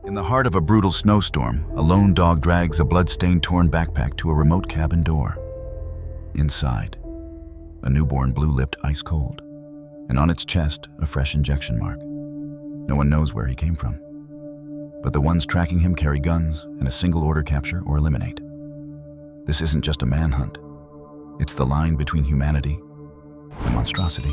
In the heart of a brutal snowstorm, a lone dog drags a blood-stained torn backpack to a remote cabin door. Inside, a newborn blue-lipped ice cold, and on its chest, a fresh injection mark. No one knows where he came from, but the ones tracking him carry guns and a single order: capture or eliminate. This isn't just a manhunt. It's the line between humanity and monstrosity.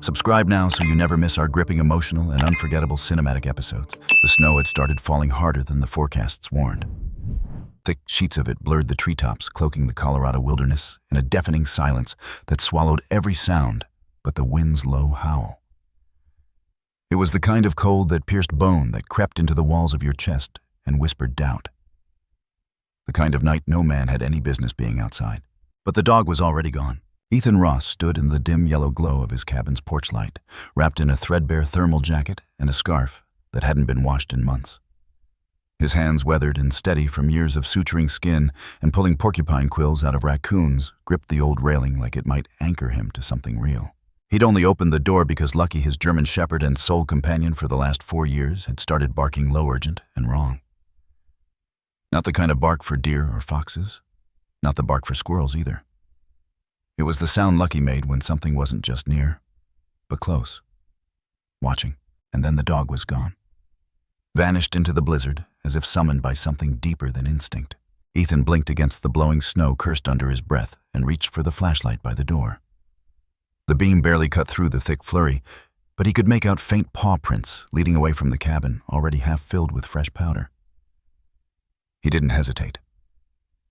Subscribe now so you never miss our gripping, emotional, and unforgettable cinematic episodes. The snow had started falling harder than the forecasts warned. Thick sheets of it blurred the treetops, cloaking the Colorado wilderness in a deafening silence that swallowed every sound but the wind's low howl. It was the kind of cold that pierced bone, that crept into the walls of your chest and whispered doubt. The kind of night no man had any business being outside. But the dog was already gone. Ethan Ross stood in the dim yellow glow of his cabin's porch light, wrapped in a threadbare thermal jacket and a scarf that hadn't been washed in months. His hands, weathered and steady from years of suturing skin and pulling porcupine quills out of raccoons, gripped the old railing like it might anchor him to something real. He'd only opened the door because Lucky, his German shepherd and sole companion for the last 4 years, had started barking low, urgent, and wrong. Not the kind of bark for deer or foxes, not the bark for squirrels either. It was the sound Lucky made when something wasn't just near, but close, watching, and then the dog was gone. Vanished into the blizzard, as if summoned by something deeper than instinct. Ethan blinked against the blowing snow, cursed under his breath, and reached for the flashlight by the door. The beam barely cut through the thick flurry, but he could make out faint paw prints leading away from the cabin, already half filled with fresh powder. He didn't hesitate.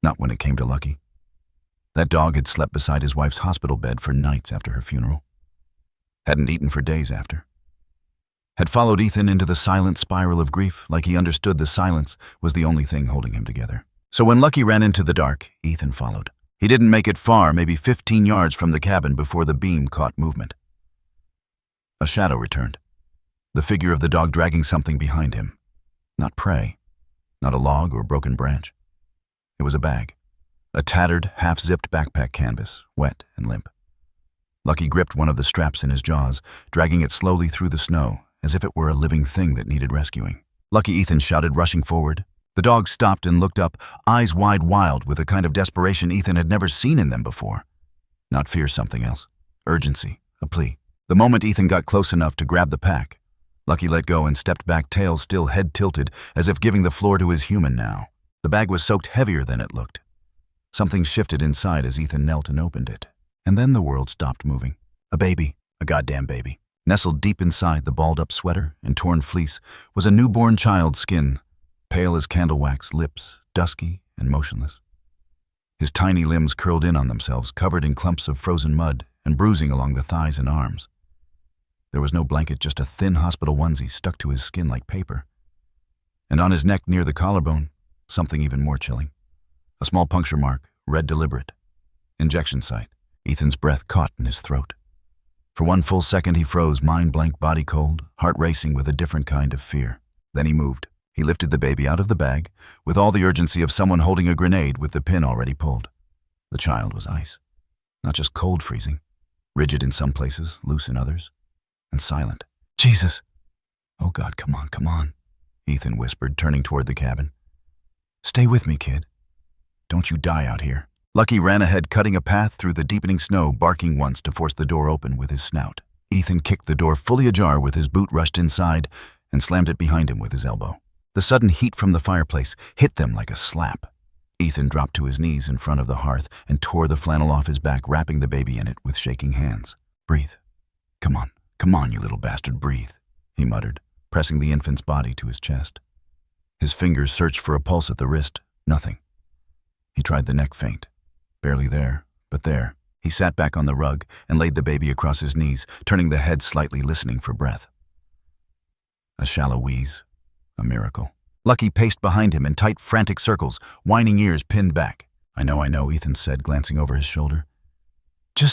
Not when it came to Lucky. That dog had slept beside his wife's hospital bed for nights after her funeral. Hadn't eaten for days after. Had followed Ethan into the silent spiral of grief, like he understood the silence was the only thing holding him together. So when Lucky ran into the dark, Ethan followed. He didn't make it far, maybe 15 yards from the cabin, before the beam caught movement. A shadow returned. The figure of the dog dragging something behind him. Not prey. Not a log or broken branch. It was a bag. A tattered, half-zipped backpack canvas, wet and limp. Lucky gripped one of the straps in his jaws, dragging it slowly through the snow, as if it were a living thing that needed rescuing. Lucky, Ethan shouted, rushing forward. The dog stopped and looked up, eyes wide, wild, with a kind of desperation Ethan had never seen in them before. Not fear, something else. Urgency, a plea. The moment Ethan got close enough to grab the pack, Lucky let go and stepped back, tail still, head tilted, as if giving the floor to his human now. The bag was soaked heavier than it looked. Something shifted inside as Ethan knelt and opened it. And then the world stopped moving. A baby, a goddamn baby. Nestled deep inside the balled-up sweater and torn fleece was a newborn child's skin, pale as candle wax, lips dusky and motionless. His tiny limbs curled in on themselves, covered in clumps of frozen mud and bruising along the thighs and arms. There was no blanket, just a thin hospital onesie stuck to his skin like paper. And on his neck near the collarbone, something even more chilling. A small puncture mark, read deliberate. Injection site. Ethan's breath caught in his throat. For one full second he froze, mind blank, body cold, heart racing with a different kind of fear. Then he moved. He lifted the baby out of the bag, with all the urgency of someone holding a grenade with the pin already pulled. The child was ice. Not just cold freezing. Rigid in some places, loose in others. And silent. Jesus! Oh God, come on, Ethan whispered, turning toward the cabin. Stay with me, kid. Don't you die out here. Lucky ran ahead, cutting a path through the deepening snow, barking once to force the door open with his snout. Ethan kicked the door fully ajar with his boot, rushed inside, and slammed it behind him with his elbow. The sudden heat from the fireplace hit them like a slap. Ethan dropped to his knees in front of the hearth and tore the flannel off his back, wrapping the baby in it with shaking hands. Breathe. Come on, you little bastard, breathe, he muttered, pressing the infant's body to his chest. His fingers searched for a pulse at the wrist. Nothing. He tried the neck, faint. Barely there, but there. He sat back on the rug and laid the baby across his knees, turning the head slightly, listening for breath. A shallow wheeze. A miracle. Lucky paced behind him in tight, frantic circles, whining ears pinned back. I know, Ethan said, glancing over his shoulder.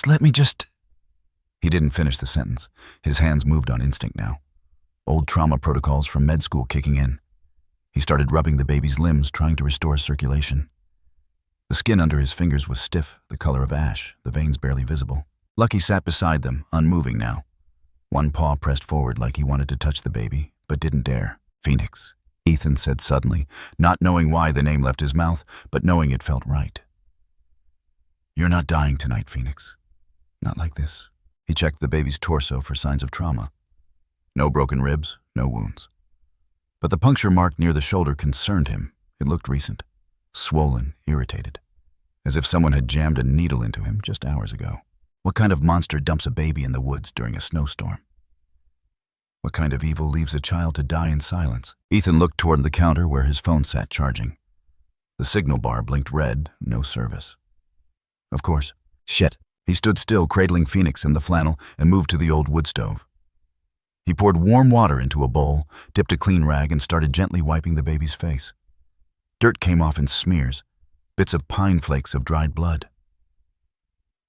Let me He didn't finish the sentence. His hands moved on instinct now. Old trauma protocols from med school kicking in. He started rubbing the baby's limbs, trying to restore circulation. The skin under his fingers was stiff, the color of ash, the veins barely visible. Lucky sat beside them, unmoving now. One paw pressed forward like he wanted to touch the baby, but didn't dare. Phoenix, Ethan said suddenly, not knowing why the name left his mouth, but knowing it felt right. You're not dying tonight, Phoenix. Not like this. He checked the baby's torso for signs of trauma. No broken ribs, no wounds. But the puncture mark near the shoulder concerned him. It looked recent, swollen, irritated, as if someone had jammed a needle into him just hours ago. What kind of monster dumps a baby in the woods during a snowstorm? What kind of evil leaves a child to die in silence? Ethan looked toward the counter where his phone sat charging. The signal bar blinked red, no service. Of course. Shit. He stood still, cradling Phoenix in the flannel, and moved to the old wood stove. He poured warm water into a bowl, dipped a clean rag, and started gently wiping the baby's face. Dirt came off in smears, bits of pine flakes of dried blood.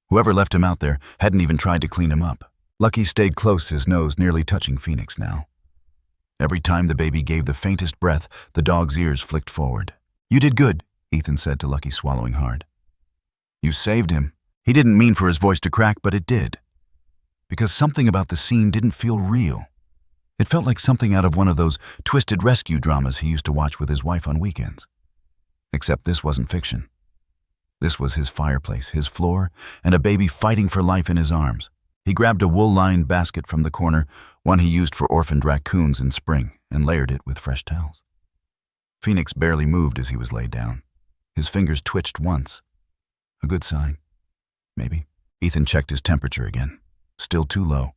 Whoever left him out there hadn't even tried to clean him up. Lucky stayed close, his nose nearly touching Phoenix now. Every time the baby gave the faintest breath, the dog's ears flicked forward. You did good, Ethan said to Lucky, swallowing hard. You saved him. He didn't mean for his voice to crack, but it did. Because something about the scene didn't feel real. It felt like something out of one of those twisted rescue dramas he used to watch with his wife on weekends. Except this wasn't fiction. This was his fireplace, his floor, and a baby fighting for life in his arms. He grabbed a wool-lined basket from the corner, one he used for orphaned raccoons in spring, and layered it with fresh towels. Phoenix barely moved as he was laid down. His fingers twitched once. A good sign. Maybe. Ethan checked his temperature again. Still too low.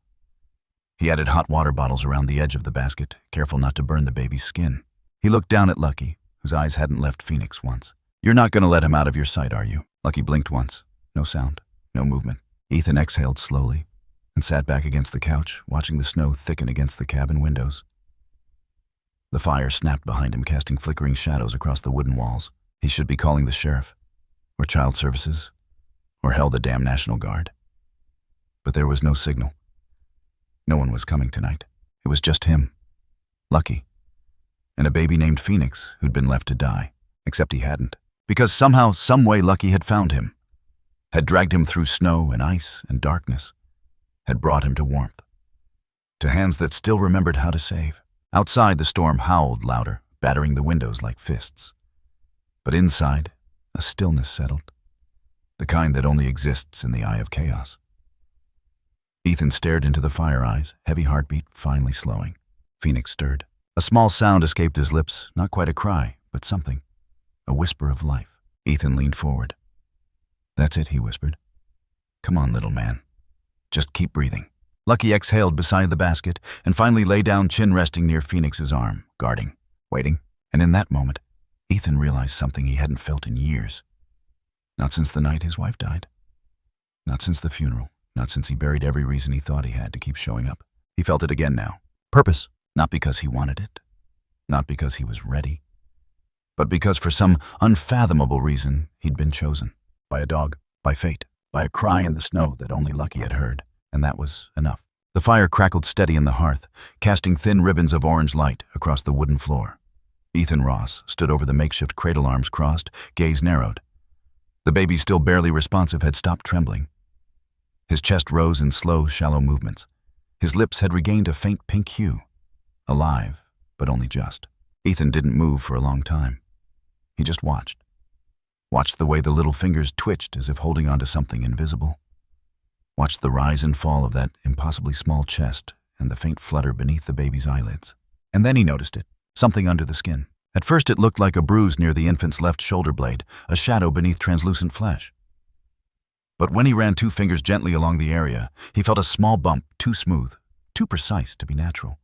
He added hot water bottles around the edge of the basket, careful not to burn the baby's skin. He looked down at Lucky, whose eyes hadn't left Phoenix once. You're not going to let him out of your sight, are you? Lucky blinked once. No sound. No movement. Ethan exhaled slowly and sat back against the couch, watching the snow thicken against the cabin windows. The fire snapped behind him, casting flickering shadows across the wooden walls. He should be calling the sheriff, or child services, or hell, the damn National Guard. But there was no signal. No one was coming tonight. It was just him, Lucky, and a baby named Phoenix who'd been left to die, except he hadn't. Because somehow, some way, Lucky had found him, had dragged him through snow and ice and darkness, had brought him to warmth, to hands that still remembered how to save. Outside, the storm howled louder, battering the windows like fists. But inside, a stillness settled, the kind that only exists in the eye of chaos. Ethan stared into the fire eyes, heavy heartbeat finally slowing. Phoenix stirred. A small sound escaped his lips, not quite a cry, but something. A whisper of life. Ethan leaned forward. That's it, he whispered. Come on, little man. Just keep breathing. Lucky exhaled beside the basket and finally lay down, chin resting near Phoenix's arm, guarding, waiting. And in that moment, Ethan realized something he hadn't felt in years. Not since the night his wife died. Not since the funeral. Not since he buried every reason he thought he had to keep showing up. He felt it again now. Purpose. Not because he wanted it. Not because he was ready. But because for some unfathomable reason, he'd been chosen. By a dog. By fate. By a cry in the snow that only Lucky had heard. And that was enough. The fire crackled steady in the hearth, casting thin ribbons of orange light across the wooden floor. Ethan Ross stood over the makeshift cradle, arms crossed, gaze narrowed. The baby, still barely responsive, had stopped trembling. His chest rose in slow, shallow movements. His lips had regained a faint pink hue. Alive, but only just. Ethan didn't move for a long time. He just watched. Watched the way the little fingers twitched as if holding onto something invisible. Watched the rise and fall of that impossibly small chest and the faint flutter beneath the baby's eyelids. And then he noticed it, something under the skin. At first it looked like a bruise near the infant's left shoulder blade, a shadow beneath translucent flesh. But when he ran 2 fingers gently along the area, he felt a small bump, too smooth, too precise to be natural.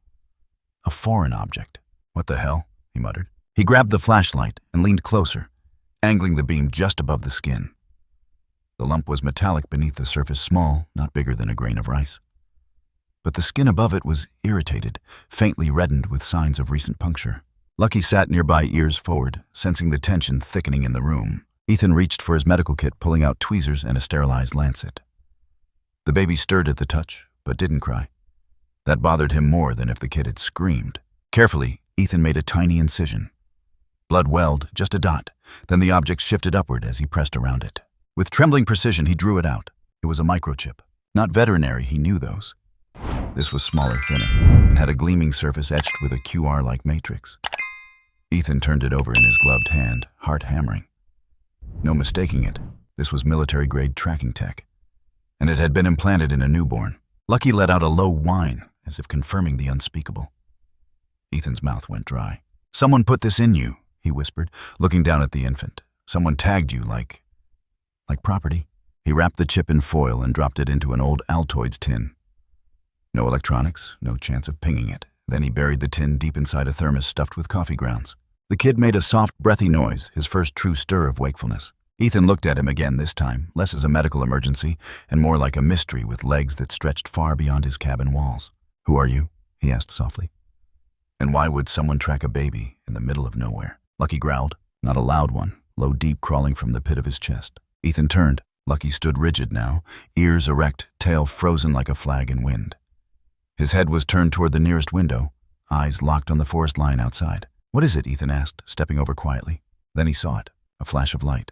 A foreign object. What the hell? He muttered. He grabbed the flashlight and leaned closer, angling the beam just above the skin. The lump was metallic beneath the surface, small, not bigger than a grain of rice. But the skin above it was irritated, faintly reddened with signs of recent puncture. Lucky sat nearby, ears forward, sensing the tension thickening in the room. Ethan reached for his medical kit, pulling out tweezers and a sterilized lancet. The baby stirred at the touch, but didn't cry. That bothered him more than if the kid had screamed. Carefully, Ethan made a tiny incision. Blood welled, just a dot, then the object shifted upward as he pressed around it. With trembling precision, he drew it out. It was a microchip. Not veterinary, he knew those. This was smaller, thinner, and had a gleaming surface etched with a QR-like matrix. Ethan turned it over in his gloved hand, heart hammering. No mistaking it, this was military-grade tracking tech, and it had been implanted in a newborn. Lucky let out a low whine, as if confirming the unspeakable. Ethan's mouth went dry. "Someone put this in you," he whispered, looking down at the infant. "Someone tagged you like property." He wrapped the chip in foil and dropped it into an old Altoids tin. No electronics, no chance of pinging it. Then he buried the tin deep inside a thermos stuffed with coffee grounds. The kid made a soft, breathy noise, his first true stir of wakefulness. Ethan looked at him again this time, less as a medical emergency and more like a mystery with legs that stretched far beyond his cabin walls. "Who are you?" he asked softly. "And why would someone track a baby in the middle of nowhere?" Lucky growled, not a loud one, low deep crawling from the pit of his chest. Ethan turned. Lucky stood rigid now, ears erect, tail frozen like a flag in wind. His head was turned toward the nearest window, eyes locked on the forest line outside. "What is it?" Ethan asked, stepping over quietly. Then he saw it, a flash of light,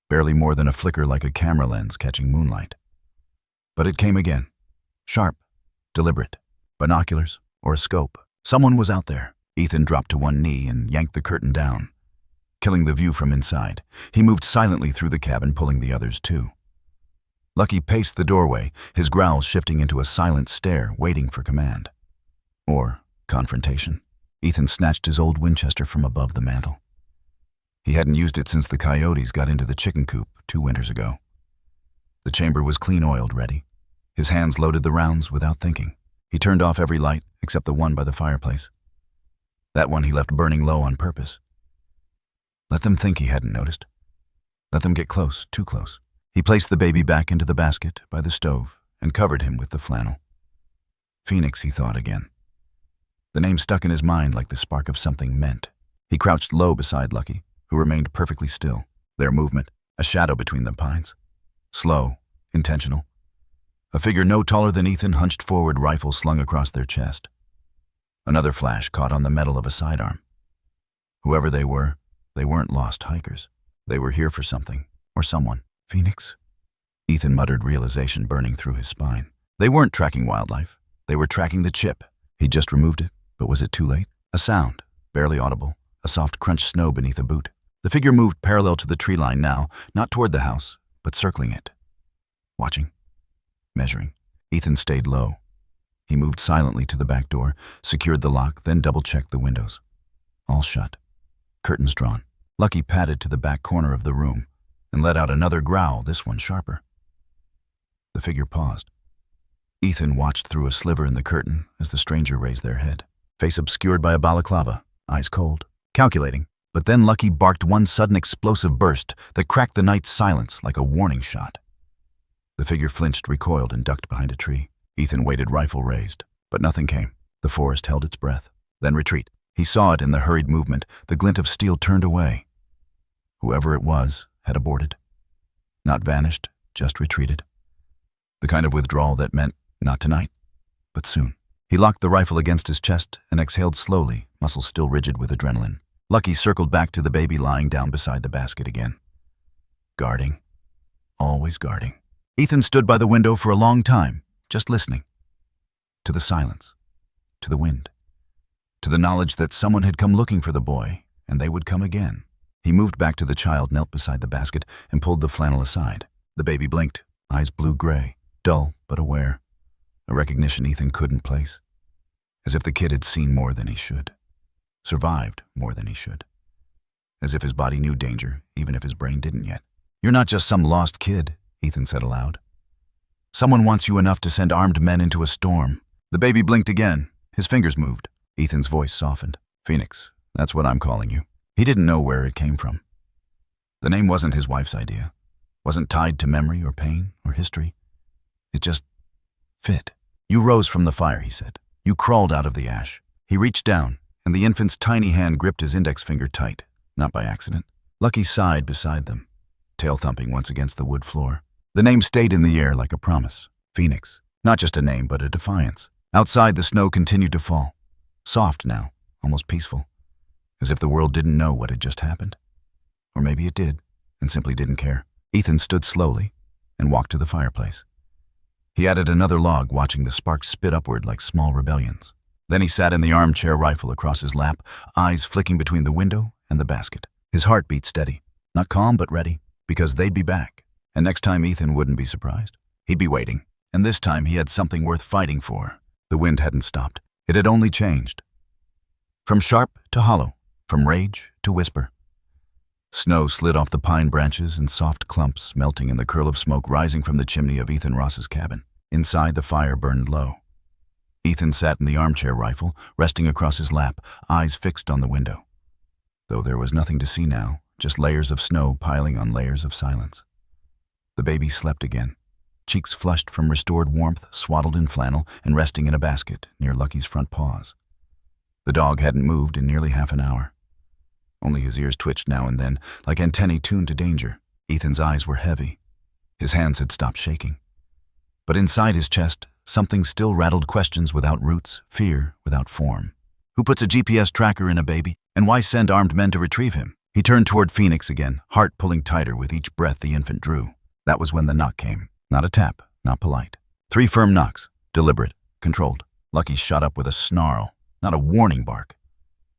barely more than a flicker like a camera lens catching moonlight. But it came again, sharp, deliberate, binoculars or a scope. Someone was out there. Ethan dropped to one knee and yanked the curtain down, killing the view from inside. He moved silently through the cabin, pulling the others too. Lucky paced the doorway, his growls shifting into a silent stare, waiting for command. Or confrontation. Ethan snatched his old Winchester from above the mantel. He hadn't used it since the coyotes got into the chicken coop 2 winters ago. The chamber was clean-oiled, ready. His hands loaded the rounds without thinking. He turned off every light except the one by the fireplace. That one he left burning low on purpose. Let them think he hadn't noticed. Let them get close, too close. He placed the baby back into the basket by the stove and covered him with the flannel. Phoenix, he thought again. The name stuck in his mind like the spark of something meant. He crouched low beside Lucky, who remained perfectly still. Their movement, a shadow between the pines. Slow, intentional. A figure no taller than Ethan hunched forward, rifle slung across their chest. Another flash caught on the metal of a sidearm. Whoever they weren't lost hikers. They were here for something, or someone. "Phoenix?" Ethan muttered, realization burning through his spine. They weren't tracking wildlife. They were tracking the chip. He'd just removed it, but was it too late? A sound, barely audible, a soft crunch snow beneath a boot. The figure moved parallel to the tree line now, not toward the house, but circling it. Watching. Measuring. Ethan stayed low. He moved silently to the back door, secured the lock, then double-checked the windows. All shut. Curtains drawn. Lucky padded to the back corner of the room and let out another growl, this one sharper. The figure paused. Ethan watched through a sliver in the curtain as the stranger raised their head, face obscured by a balaclava, eyes cold, calculating. But then Lucky barked one sudden explosive burst that cracked the night's silence like a warning shot. The figure flinched, recoiled, and ducked behind a tree. Ethan waited, rifle raised, but nothing came. The forest held its breath. Then retreat. He saw it in the hurried movement, the glint of steel turned away. Whoever it was had aborted. Not vanished, just retreated. The kind of withdrawal that meant not tonight, but soon. He locked the rifle against his chest and exhaled slowly, muscles still rigid with adrenaline. Lucky circled back to the baby lying down beside the basket again. Guarding. Always guarding. Ethan stood by the window for a long time, just listening. To the silence. To the wind. To the knowledge that someone had come looking for the boy, and they would come again. He moved back to the child, knelt beside the basket, and pulled the flannel aside. The baby blinked, eyes blue-gray, dull but aware. A recognition Ethan couldn't place. As if the kid had seen more than he should. Survived more than he should. As if his body knew danger, even if his brain didn't yet. "You're not just some lost kid," Ethan said aloud. "Someone wants you enough to send armed men into a storm." The baby blinked again. His fingers moved. Ethan's voice softened. "Phoenix, that's what I'm calling you." He didn't know where it came from. The name wasn't his wife's idea. Wasn't tied to memory or pain or history. It just fit. "You rose from the fire," he said. "You crawled out of the ash." He reached down, and the infant's tiny hand gripped his index finger tight, not by accident. Lucky sighed beside them, tail thumping once against the wood floor. The name stayed in the air like a promise. Phoenix. Not just a name, but a defiance. Outside, the snow continued to fall. Soft now, almost peaceful. As if the world didn't know what had just happened. Or maybe it did, and simply didn't care. Ethan stood slowly and walked to the fireplace. He He added another log, watching the sparks spit upward like small rebellions. Then he sat in the armchair, rifle across his lap, eyes flicking between the window and the basket. His heart beat steady, not calm but ready, because they'd be back. And next time Ethan wouldn't be surprised. He'd be waiting. And this time he had something worth fighting for. The wind hadn't stopped. It had only changed. From sharp to hollow, from rage to whisper. Snow slid off the pine branches in soft clumps, melting in the curl of smoke rising from the chimney of Ethan Ross's cabin. Inside, the fire burned low. Ethan sat in the armchair, rifle resting across his lap, eyes fixed on the window. Though there was nothing to see now, just layers of snow piling on layers of silence. The baby slept again, cheeks flushed from restored warmth, swaddled in flannel and resting in a basket near Lucky's front paws. The dog hadn't moved in nearly half an hour. Only his ears twitched now and then, like antennae tuned to danger. Ethan's eyes were heavy. His hands had stopped shaking. But inside his chest, something still rattled questions without roots, fear without form. Who puts a GPS tracker in a baby? And why send armed men to retrieve him? He turned toward Phoenix again, heart pulling tighter with each breath the infant drew. That was when the knock came. Not a tap, not polite. 3 firm knocks, deliberate, controlled. Lucky shot up with a snarl, not a warning bark.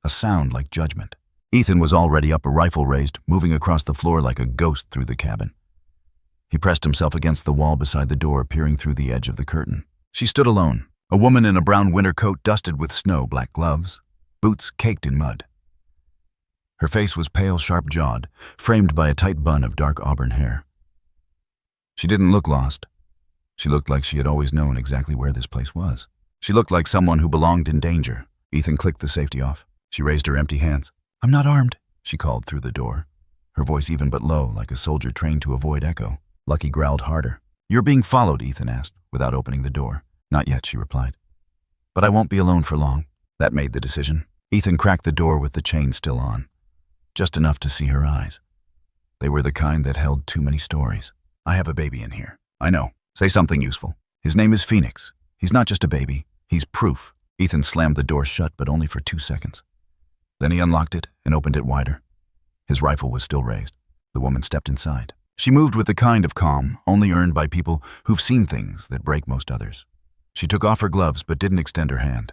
A sound like judgment. Ethan was already up, a rifle raised, moving across the floor like a ghost through the cabin. He pressed himself against the wall beside the door, peering through the edge of the curtain. She stood alone, a woman in a brown winter coat dusted with snow, black gloves, boots caked in mud. Her face was pale, sharp-jawed, framed by a tight bun of dark auburn hair. She didn't look lost. She looked like she had always known exactly where this place was. She looked like someone who belonged in danger. Ethan clicked the safety off. She raised her empty hands. "I'm not armed," she called through the door, her voice even but low, like a soldier trained to avoid echo. Lucky growled harder. "You're being followed," Ethan asked, without opening the door. "Not yet," she replied. "But I won't be alone for long." That made the decision. Ethan cracked the door with the chain still on, just enough to see her eyes. They were the kind that held too many stories. "I have a baby in here." "I know. Say something useful." "His name is Phoenix. He's not just a baby. He's proof." Ethan slammed the door shut, but only for 2 seconds. Then he unlocked it and opened it wider. His rifle was still raised. The woman stepped inside. She moved with the kind of calm only earned by people who've seen things that break most others. She took off her gloves but didn't extend her hand.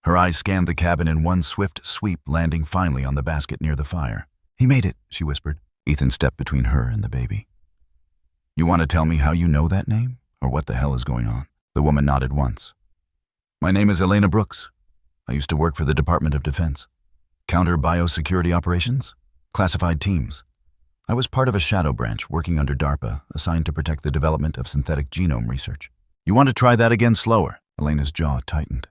Her eyes scanned the cabin in one swift sweep, landing finally on the basket near the fire. "He made it," she whispered. Ethan stepped between her and the baby. "You want to tell me how you know that name, or what the hell is going on?" The woman nodded once. "My name is Elena Brooks. I used to work for the Department of Defense. Counter-biosecurity operations? Classified teams. I was part of a shadow branch working under DARPA, assigned to protect the development of synthetic genome research." "You want to try that again slower?" Elena's jaw tightened.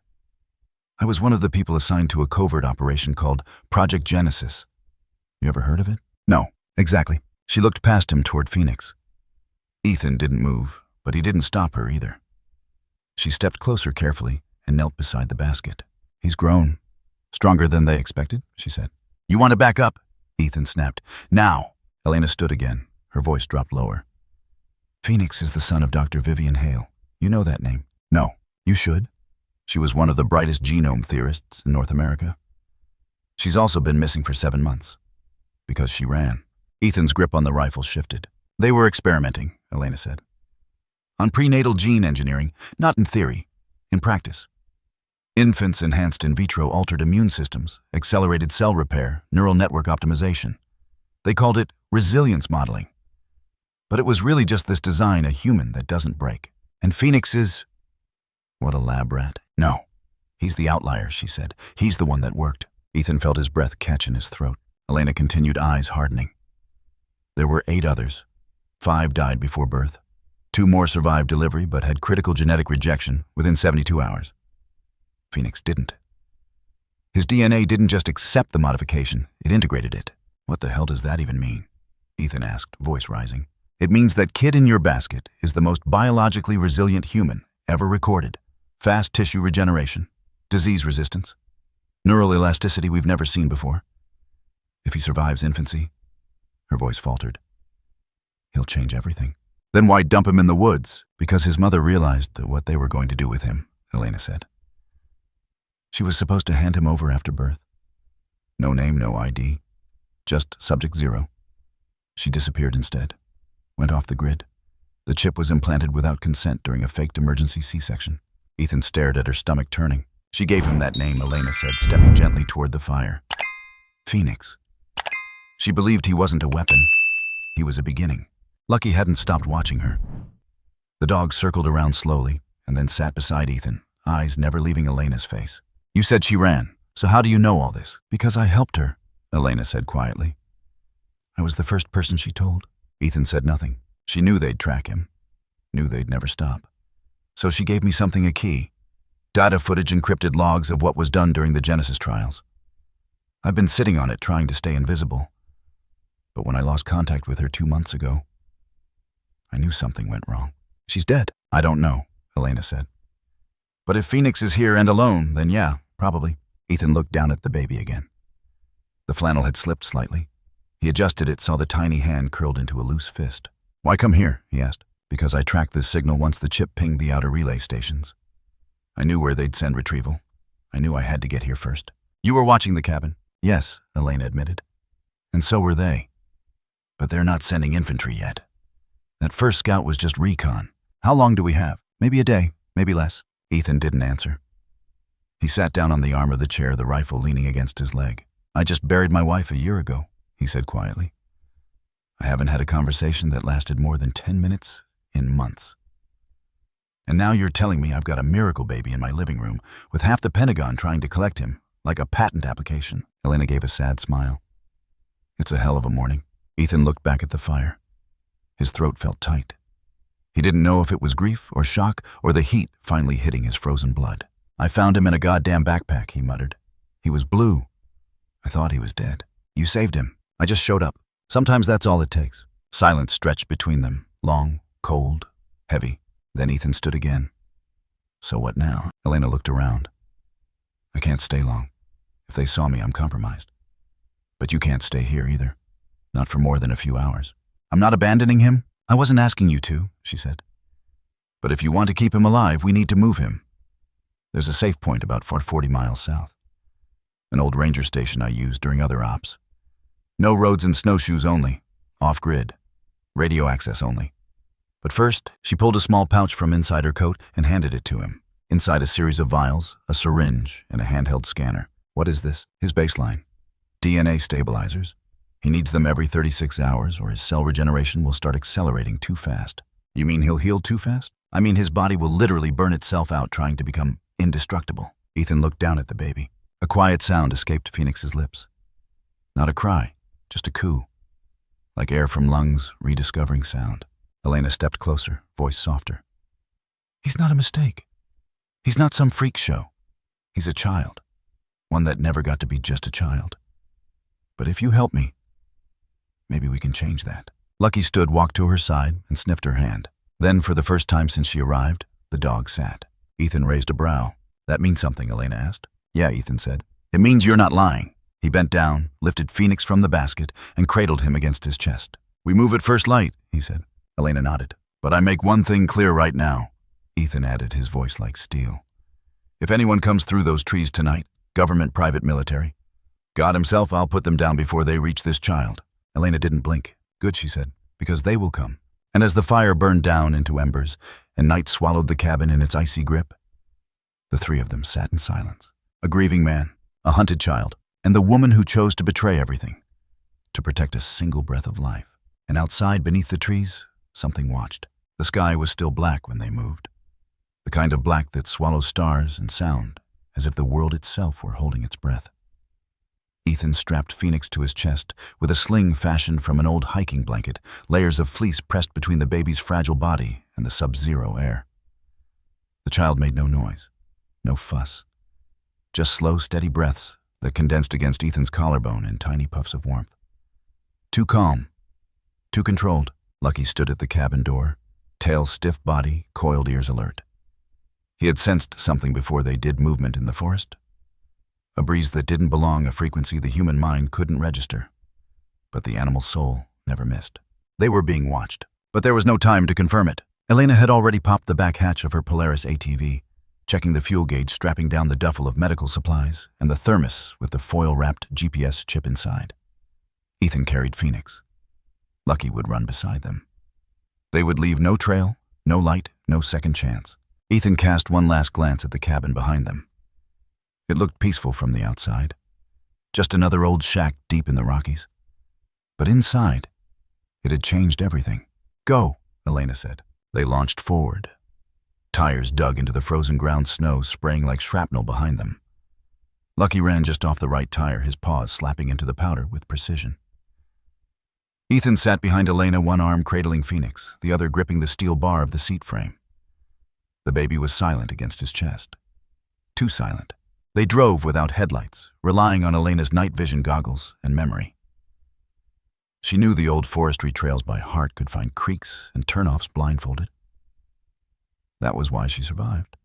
"I was one of the people assigned to a covert operation called Project Genesis. You ever heard of it?" "No, exactly." She looked past him toward Phoenix. Ethan didn't move, but he didn't stop her either. She stepped closer carefully and knelt beside the basket. "He's grown. Stronger than they expected," she said. "You want to back up?" Ethan snapped. "Now!" Elena stood again. Her voice dropped lower. "Phoenix is the son of Dr. Vivian Hale. You know that name?" "No." "You should. She was one of the brightest genome theorists in North America. She's also been missing for 7 months. Because she ran." Ethan's grip on the rifle shifted. "They were experimenting," Elena said. "On prenatal gene engineering, not in theory, in practice. Infants enhanced in vitro altered immune systems, accelerated cell repair, neural network optimization. They called it resilience modeling. But it was really just this design, a human that doesn't break. And Phoenix is..." "What, a lab rat?" "No. He's the outlier," she said. "He's the one that worked." Ethan felt his breath catch in his throat. Elena continued, eyes hardening. "There were 8 others. 5 died before birth. 2 more survived delivery but had critical genetic rejection within 72 hours. Phoenix didn't. His DNA didn't just accept the modification, it integrated it." "What the hell does that even mean?" Ethan asked, voice rising. "It means that kid in your basket is the most biologically resilient human ever recorded. Fast tissue regeneration, disease resistance, neural elasticity we've never seen before. If he survives infancy," her voice faltered, "he'll change everything." "Then why dump him in the woods?" "Because his mother realized that what they were going to do with him," Elena said. "She was supposed to hand him over after birth. No name, no ID, just subject 0. She disappeared instead, went off the grid. The chip was implanted without consent during a faked emergency C-section. Ethan stared at her stomach turning. She gave him that name, Elena said, stepping gently toward the fire. Phoenix. She believed he wasn't a weapon. He was a beginning. Lucky hadn't stopped watching her. The dog circled around slowly and then sat beside Ethan, eyes never leaving Elena's face. You said she ran, so how do you know all this? Because I helped her, Elena said quietly. I was the first person she told. Ethan said nothing. She knew they'd track him, knew they'd never stop. So she gave me something, a key. Data footage, encrypted logs of what was done during the Genesis trials. I've been sitting on it trying to stay invisible. But when I lost contact with her 2 months ago, I knew something went wrong. She's dead. I don't know, Elena said. But if Phoenix is here and alone, then yeah, probably. Ethan looked down at the baby again. The flannel had slipped slightly. He adjusted it, saw the tiny hand curled into a loose fist. Why come here? He asked. Because I tracked this signal once the chip pinged the outer relay stations. I knew where they'd send retrieval. I knew I had to get here first. You were watching the cabin? Yes, Elena admitted. And so were they. But they're not sending infantry yet. That first scout was just recon. How long do we have? Maybe a day, maybe less. Ethan didn't answer. He sat down on the arm of the chair, the rifle leaning against his leg. I just buried my wife a year ago, he said quietly. I haven't had a conversation that lasted more than 10 minutes in months. And now you're telling me I've got a miracle baby in my living room with half the Pentagon trying to collect him, like a patent application. Elena gave a sad smile. It's a hell of a morning. Ethan looked back at the fire. His throat felt tight. He didn't know if it was grief or shock or the heat finally hitting his frozen blood. I found him in a goddamn backpack, he muttered. He was blue. I thought he was dead. You saved him. I just showed up. Sometimes that's all it takes. Silence stretched between them, long, cold, heavy. Then Ethan stood again. So what now? Elena looked around. I can't stay long. If they saw me, I'm compromised. But you can't stay here either. Not for more than a few hours. I'm not abandoning him. I wasn't asking you to, she said. But if you want to keep him alive, we need to move him. There's a safe point about 40 miles south. An old ranger station I used during other ops. No roads and snowshoes only. Off-grid. Radio access only. But first, she pulled a small pouch from inside her coat and handed it to him. Inside a series of vials, a syringe, and a handheld scanner. What is this? His baseline. DNA stabilizers. He needs them every 36 hours or his cell regeneration will start accelerating too fast. You mean he'll heal too fast? I mean his body will literally burn itself out trying to become indestructible. Ethan looked down at the baby. A quiet sound escaped Phoenix's lips. Not a cry, just a coo. Like air from lungs, rediscovering sound. Elena stepped closer, voice softer. He's not a mistake. He's not some freak show. He's a child. One that never got to be just a child. But if you help me, maybe we can change that. Lucky stood, walked to her side, and sniffed her hand. Then, for the first time since she arrived, the dog sat. Ethan raised a brow. That means something, Elena asked. Yeah, Ethan said. It means you're not lying. He bent down, lifted Phoenix from the basket, and cradled him against his chest. We move at first light, he said. Elena nodded. But I make one thing clear right now, Ethan added, his voice like steel. If anyone comes through those trees tonight, government, private, military, God himself, I'll put them down before they reach this child. Elena didn't blink. Good, she said, because they will come. And as the fire burned down into embers and night swallowed the cabin in its icy grip, the three of them sat in silence. A grieving man, a hunted child, and the woman who chose to betray everything, to protect a single breath of life. And outside, beneath the trees, something watched. The sky was still black when they moved. The kind of black that swallows stars and sound, as if the world itself were holding its breath. Ethan strapped Phoenix to his chest with a sling fashioned from an old hiking blanket, layers of fleece pressed between the baby's fragile body and the sub-zero air. The child made no noise, no fuss, just slow, steady breaths that condensed against Ethan's collarbone in tiny puffs of warmth. Too calm, too controlled. Lucky stood at the cabin door, tail stiff body, coiled ears alert. He had sensed something before they did movement in the forest. A breeze that didn't belong, a frequency the human mind couldn't register. But the animal soul never missed. They were being watched, but there was no time to confirm it. Elena had already popped the back hatch of her Polaris ATV, checking the fuel gauge, strapping down the duffel of medical supplies, and the thermos with the foil-wrapped GPS chip inside. Ethan carried Phoenix. Lucky would run beside them. They would leave no trail, no light, no second chance. Ethan cast one last glance at the cabin behind them. It looked peaceful from the outside. Just another old shack deep in the Rockies. But inside, it had changed everything. "Go," Elena said. They launched forward. Tires dug into the frozen ground snow, spraying like shrapnel behind them. Lucky ran just off the right tire, his paws slapping into the powder with precision. Ethan sat behind Elena, one arm cradling Phoenix, the other gripping the steel bar of the seat frame. The baby was silent against his chest. Too silent. They drove without headlights, relying on Elena's night vision goggles and memory. She knew the old forestry trails by heart, could find creeks and turnoffs blindfolded. That was why she survived.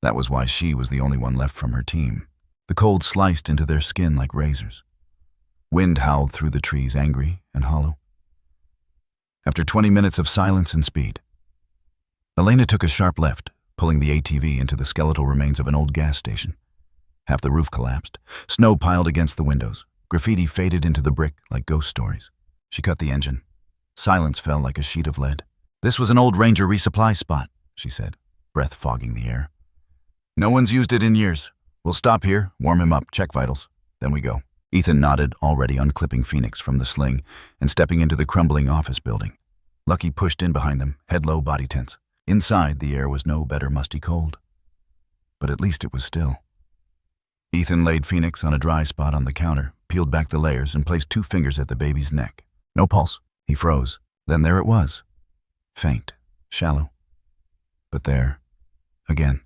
That was why she was the only one left from her team. The cold sliced into their skin like razors. Wind howled through the trees, angry and hollow. After 20 minutes of silence and speed, Elena took a sharp left, pulling the ATV into the skeletal remains of an old gas station. Half the roof collapsed. Snow piled against the windows. Graffiti faded into the brick like ghost stories. She cut the engine. Silence fell like a sheet of lead. "This was an old Ranger resupply spot," she said, breath fogging the air. "No one's used it in years. We'll stop here, warm him up, check vitals. Then we go." Ethan nodded, already unclipping Phoenix from the sling and stepping into the crumbling office building. Lucky pushed in behind them, head low, body tense. Inside, the air was no better musty cold. But at least it was still. Ethan laid Phoenix on a dry spot on the counter, peeled back the layers, and placed 2 fingers at the baby's neck. No pulse. He froze. Then there it was. Faint, shallow. But there. Again.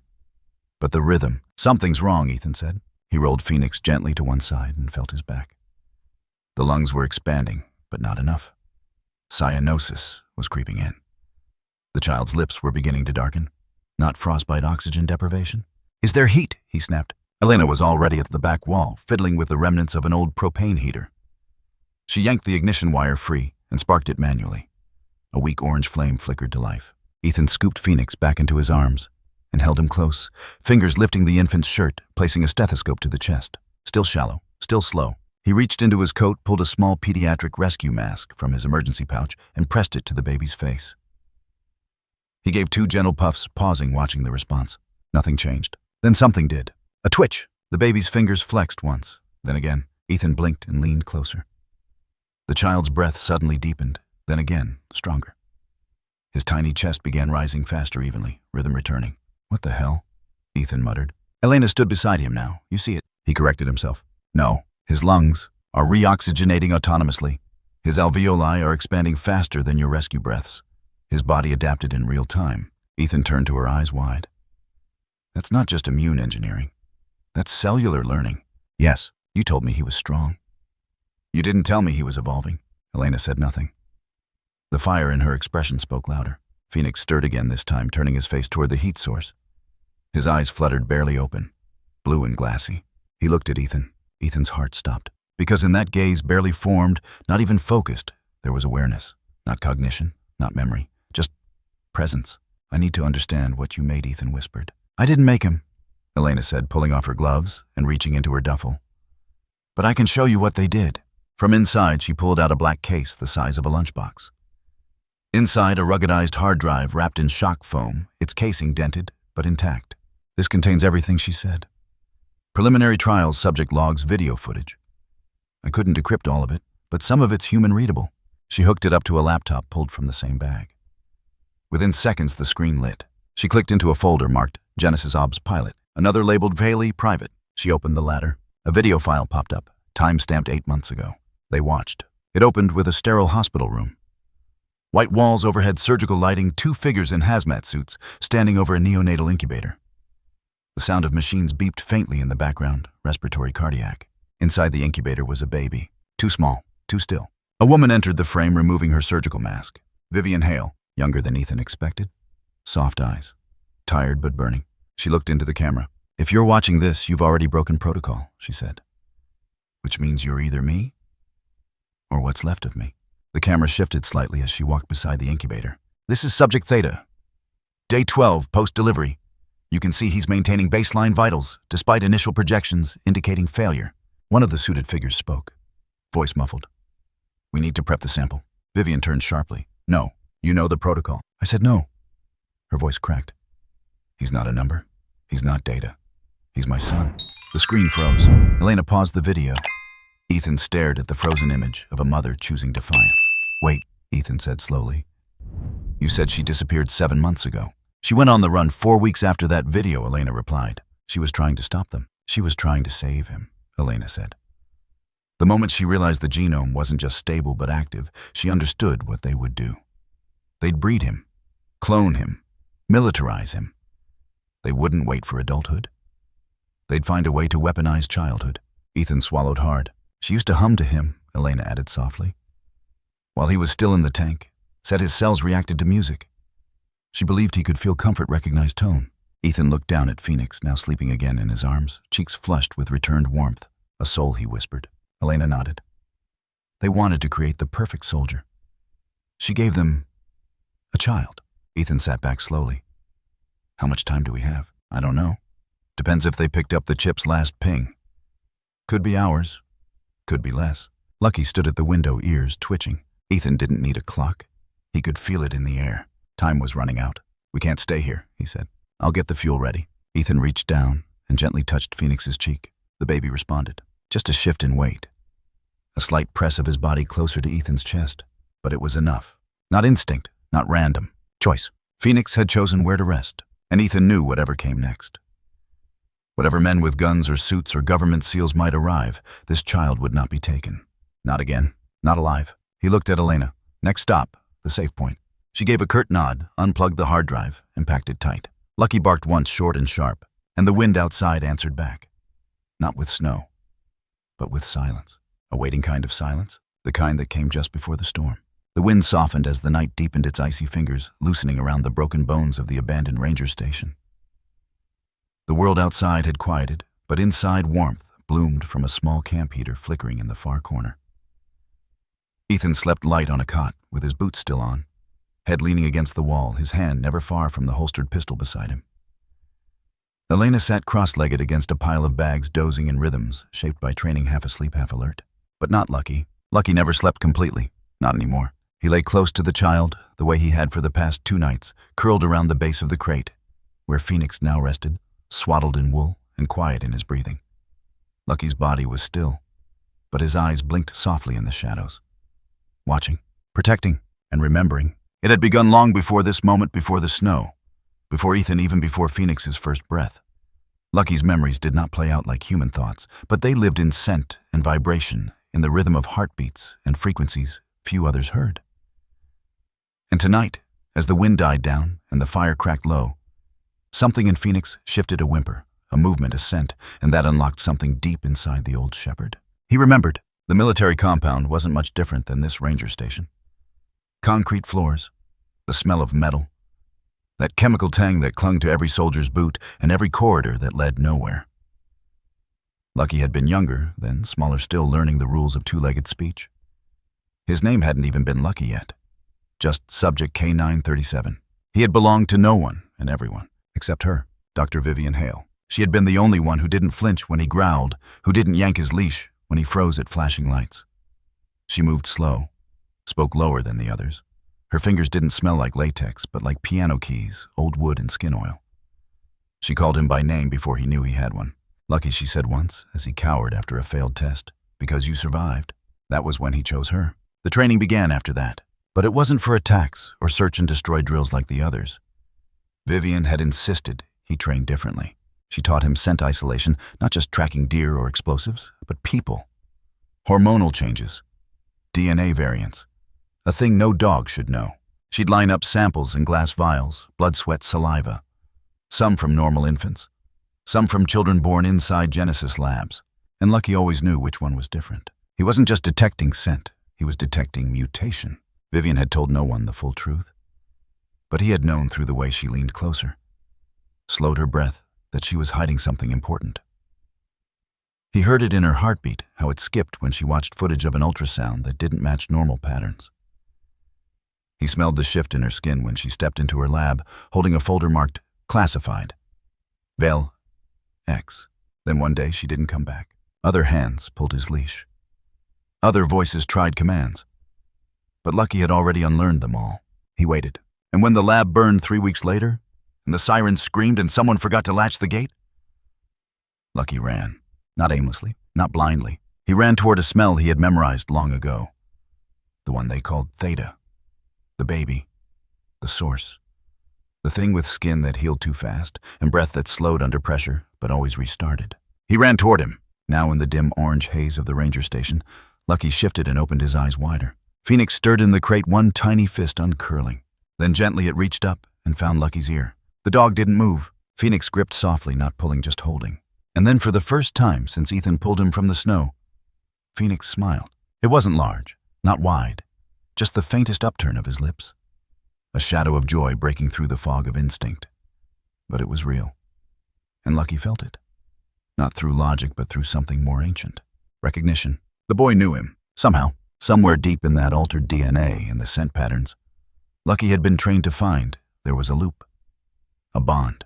But the rhythm. "Something's wrong," Ethan said. He rolled Phoenix gently to one side and felt his back. The lungs were expanding, but not enough. Cyanosis was creeping in. The child's lips were beginning to darken. Not frostbite oxygen deprivation. "Is there heat?" he snapped. Elena was already at the back wall, fiddling with the remnants of an old propane heater. She yanked the ignition wire free and sparked it manually. A weak orange flame flickered to life. Ethan scooped Phoenix back into his arms and held him close, fingers lifting the infant's shirt, placing a stethoscope to the chest. Still shallow, still slow. He reached into his coat, pulled a small pediatric rescue mask from his emergency pouch, and pressed it to the baby's face. He gave 2 gentle puffs, pausing, watching the response. Nothing changed. Then something did. A twitch. The baby's fingers flexed once. Then again. Ethan blinked and leaned closer. The child's breath suddenly deepened, then again, stronger. His tiny chest began rising faster evenly, rhythm returning. "What the hell?" Ethan muttered. Elena stood beside him now. "You see it," he corrected himself. "No. His lungs are reoxygenating autonomously. His alveoli are expanding faster than your rescue breaths. His body adapted in real time." Ethan turned to her, eyes wide. "That's not just immune engineering. That's cellular learning." "Yes, you told me he was strong." "You didn't tell me he was evolving." Elena said nothing. The fire in her expression spoke louder. Phoenix stirred again, this time turning his face toward the heat source. His eyes fluttered, barely open, blue and glassy. He looked at Ethan. Ethan's heart stopped. Because in that gaze, barely formed, not even focused, there was awareness. Not cognition, not memory, just presence. "I need to understand what you made," Ethan whispered. "I didn't make him," Elena said, pulling off her gloves and reaching into her duffel. "But I can show you what they did." From inside, she pulled out a black case the size of a lunchbox. Inside, a ruggedized hard drive wrapped in shock foam, its casing dented but intact. "This contains everything," she said. "Preliminary trials, subject logs, video footage. I couldn't decrypt all of it, but some of it's human-readable." She hooked it up to a laptop pulled from the same bag. Within seconds, the screen lit. She clicked into a folder marked Genesis Obs Pilot, another labeled Vailey Private. She opened the latter. A video file popped up, time-stamped 8 months ago. They watched. It opened with a sterile hospital room. White walls, overhead surgical lighting, 2 figures in hazmat suits standing over a neonatal incubator. The sound of machines beeped faintly in the background, respiratory, cardiac. Inside the incubator was a baby. Too small, too still. A woman entered the frame, removing her surgical mask. Vivian Hale, younger than Ethan expected. Soft eyes. Tired but burning. She looked into the camera. "If you're watching this, you've already broken protocol," she said. "Which means you're either me or what's left of me." The camera shifted slightly as she walked beside the incubator. "This is Subject Theta. Day 12, post-delivery. You can see he's maintaining baseline vitals, despite initial projections indicating failure." One of the suited figures spoke, voice muffled. "We need to prep the sample." Vivian turned sharply. "No, You know the protocol. I said no. Her voice cracked. He's not a number. He's not data. He's my son. The screen froze. Elena paused the video. Ethan stared at the frozen image of a mother choosing defiance. Wait, Ethan said slowly. You said she disappeared 7 months ago. She went on the run 4 weeks after that video, Elena replied. She was trying to stop them. She was trying to save him, Elena said. The moment she realized the genome wasn't just stable but active, she understood what they would do. They'd breed him, clone him, militarize him. They wouldn't wait for adulthood. They'd find a way to weaponize childhood. Ethan swallowed hard. She used to hum to him, Elena added softly. While he was still in the tank, said his cells reacted to music. She believed he could feel comfort recognize tone. Ethan looked down at Phoenix, now sleeping again in his arms, cheeks flushed with returned warmth. A soul, he whispered. Elena nodded. They wanted to create the perfect soldier. She gave them a child. Ethan sat back slowly. How much time do we have? I don't know. Depends if they picked up the chip's last ping. Could be hours. Could be less. Lucky stood at the window, ears twitching. Ethan didn't need a clock. He could feel it in the air. Time was running out. We can't stay here, he said. I'll get the fuel ready. Ethan reached down and gently touched Phoenix's cheek. The baby responded. Just a shift in weight. A slight press of his body closer to Ethan's chest. But it was enough. Not instinct, not random. Choice. Phoenix had chosen where to rest, and Ethan knew whatever came next. Whatever men with guns or suits or government seals might arrive, this child would not be taken. Not again. Not alive. He looked at Elena. Next stop, the safe point. She gave a curt nod, unplugged the hard drive, and packed it tight. Lucky barked once, short and sharp, and the wind outside answered back. Not with snow, but with silence. A waiting kind of silence, the kind that came just before the storm. The wind softened as the night deepened its icy fingers, loosening around the broken bones of the abandoned ranger station. The world outside had quieted, but inside warmth bloomed from a small camp heater flickering in the far corner. Ethan slept light on a cot, with his boots still on, head leaning against the wall, his hand never far from the holstered pistol beside him. Elena sat cross-legged against a pile of bags, dozing in rhythms, shaped by training, half asleep, half alert. But not Lucky. Lucky never slept completely. Not anymore. He lay close to the child, the way he had for the past 2 nights, curled around the base of the crate, where Phoenix now rested, swaddled in wool and quiet in his breathing. Lucky's body was still, but his eyes blinked softly in the shadows. Watching, protecting, and remembering. It had begun long before this moment, before the snow, before Ethan, even before Phoenix's first breath. Lucky's memories did not play out like human thoughts, but they lived in scent and vibration, in the rhythm of heartbeats and frequencies few others heard. And tonight, as the wind died down and the fire cracked low, something in Phoenix shifted a whimper, a movement, a scent, and that unlocked something deep inside the old shepherd. He remembered. The military compound wasn't much different than this ranger station. Concrete floors, the smell of metal, that chemical tang that clung to every soldier's boot and every corridor that led nowhere. Lucky had been younger, then smaller still, learning the rules of two-legged speech. His name hadn't even been Lucky yet, just Subject K937. He had belonged to no one and everyone, except her, Dr. Vivian Hale. She had been the only one who didn't flinch when he growled, who didn't yank his leash when he froze at flashing lights. She moved slow, spoke lower than the others. Her fingers didn't smell like latex, but like piano keys, old wood, and skin oil. She called him by name before he knew he had one. Lucky, she said once, as he cowered after a failed test. Because you survived. That was when he chose her. The training began after that, but it wasn't for attacks or search and destroy drills like the others. Vivian had insisted he train differently. She taught him scent isolation, not just tracking deer or explosives, but people. Hormonal changes. DNA variants. A thing no dog should know. She'd line up samples in glass vials, blood, sweat, saliva. Some from normal infants. Some from children born inside Genesis labs. And Lucky always knew which one was different. He wasn't just detecting scent. He was detecting mutation. Vivian had told no one the full truth. But he had known through the way she leaned closer. Slowed her breath, that she was hiding something important. He heard it in her heartbeat, how it skipped when she watched footage of an ultrasound that didn't match normal patterns. He smelled the shift in her skin when she stepped into her lab, holding a folder marked Classified. Vel X. Then one day she didn't come back. Other hands pulled his leash. Other voices tried commands. But Lucky had already unlearned them all. He waited. And when the lab burned 3 weeks later, and the sirens screamed and someone forgot to latch the gate, Lucky ran. Not aimlessly, not blindly. He ran toward a smell he had memorized long ago. The one they called Theta. The baby. The source. The thing with skin that healed too fast, and breath that slowed under pressure, but always restarted. He ran toward him. Now in the dim orange haze of the ranger station, Lucky shifted and opened his eyes wider. Phoenix stirred in the crate, one tiny fist uncurling. Then gently it reached up and found Lucky's ear. The dog didn't move. Phoenix gripped softly, not pulling, just holding. And then for the first time since Ethan pulled him from the snow, Phoenix smiled. It wasn't large, not wide, just the faintest upturn of his lips. A shadow of joy breaking through the fog of instinct. But it was real. And Lucky felt it. Not through logic, but through something more ancient. Recognition. The boy knew him. Somehow, somewhere deep in that altered DNA and the scent patterns, Lucky had been trained to find there was a loop. A bond.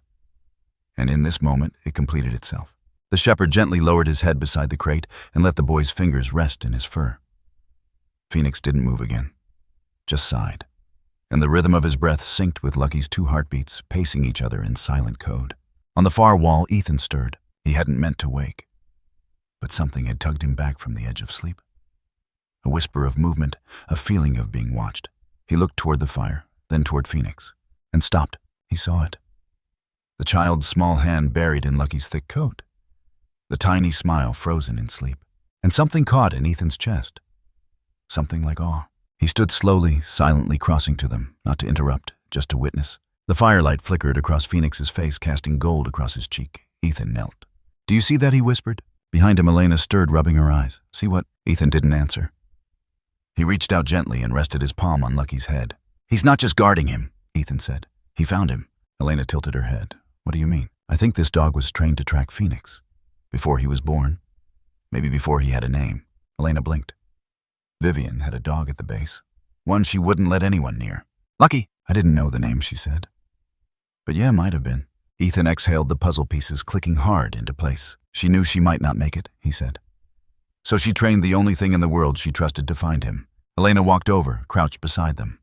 And in this moment, it completed itself. The shepherd gently lowered his head beside the crate and let the boy's fingers rest in his fur. Phoenix didn't move again, just sighed. And the rhythm of his breath synced with Lucky's 2 heartbeats, pacing each other in silent code. On the far wall, Ethan stirred. He hadn't meant to wake. But something had tugged him back from the edge of sleep. A whisper of movement, a feeling of being watched. He looked toward the fire, then toward Phoenix, and stopped. He saw it. The child's small hand buried in Lucky's thick coat. The tiny smile frozen in sleep. And something caught in Ethan's chest. Something like awe. He stood slowly, silently crossing to them, not to interrupt, just to witness. The firelight flickered across Phoenix's face, casting gold across his cheek. Ethan knelt. "Do you see that?" he whispered. Behind him, Elena stirred, rubbing her eyes. "See what?" Ethan didn't answer. He reached out gently and rested his palm on Lucky's head. "He's not just guarding him," Ethan said. "He found him." Elena tilted her head. "What do you mean?" "I think this dog was trained to track Phoenix. Before he was born. Maybe before he had a name." Elena blinked. Vivian had a dog at the base. One she wouldn't let anyone near. "Lucky." "I didn't know the name," she said. "But yeah, might have been." Ethan exhaled, the puzzle pieces clicking hard into place. "She knew she might not make it," he said. "So she trained the only thing in the world she trusted to find him." Elena walked over, crouched beside them.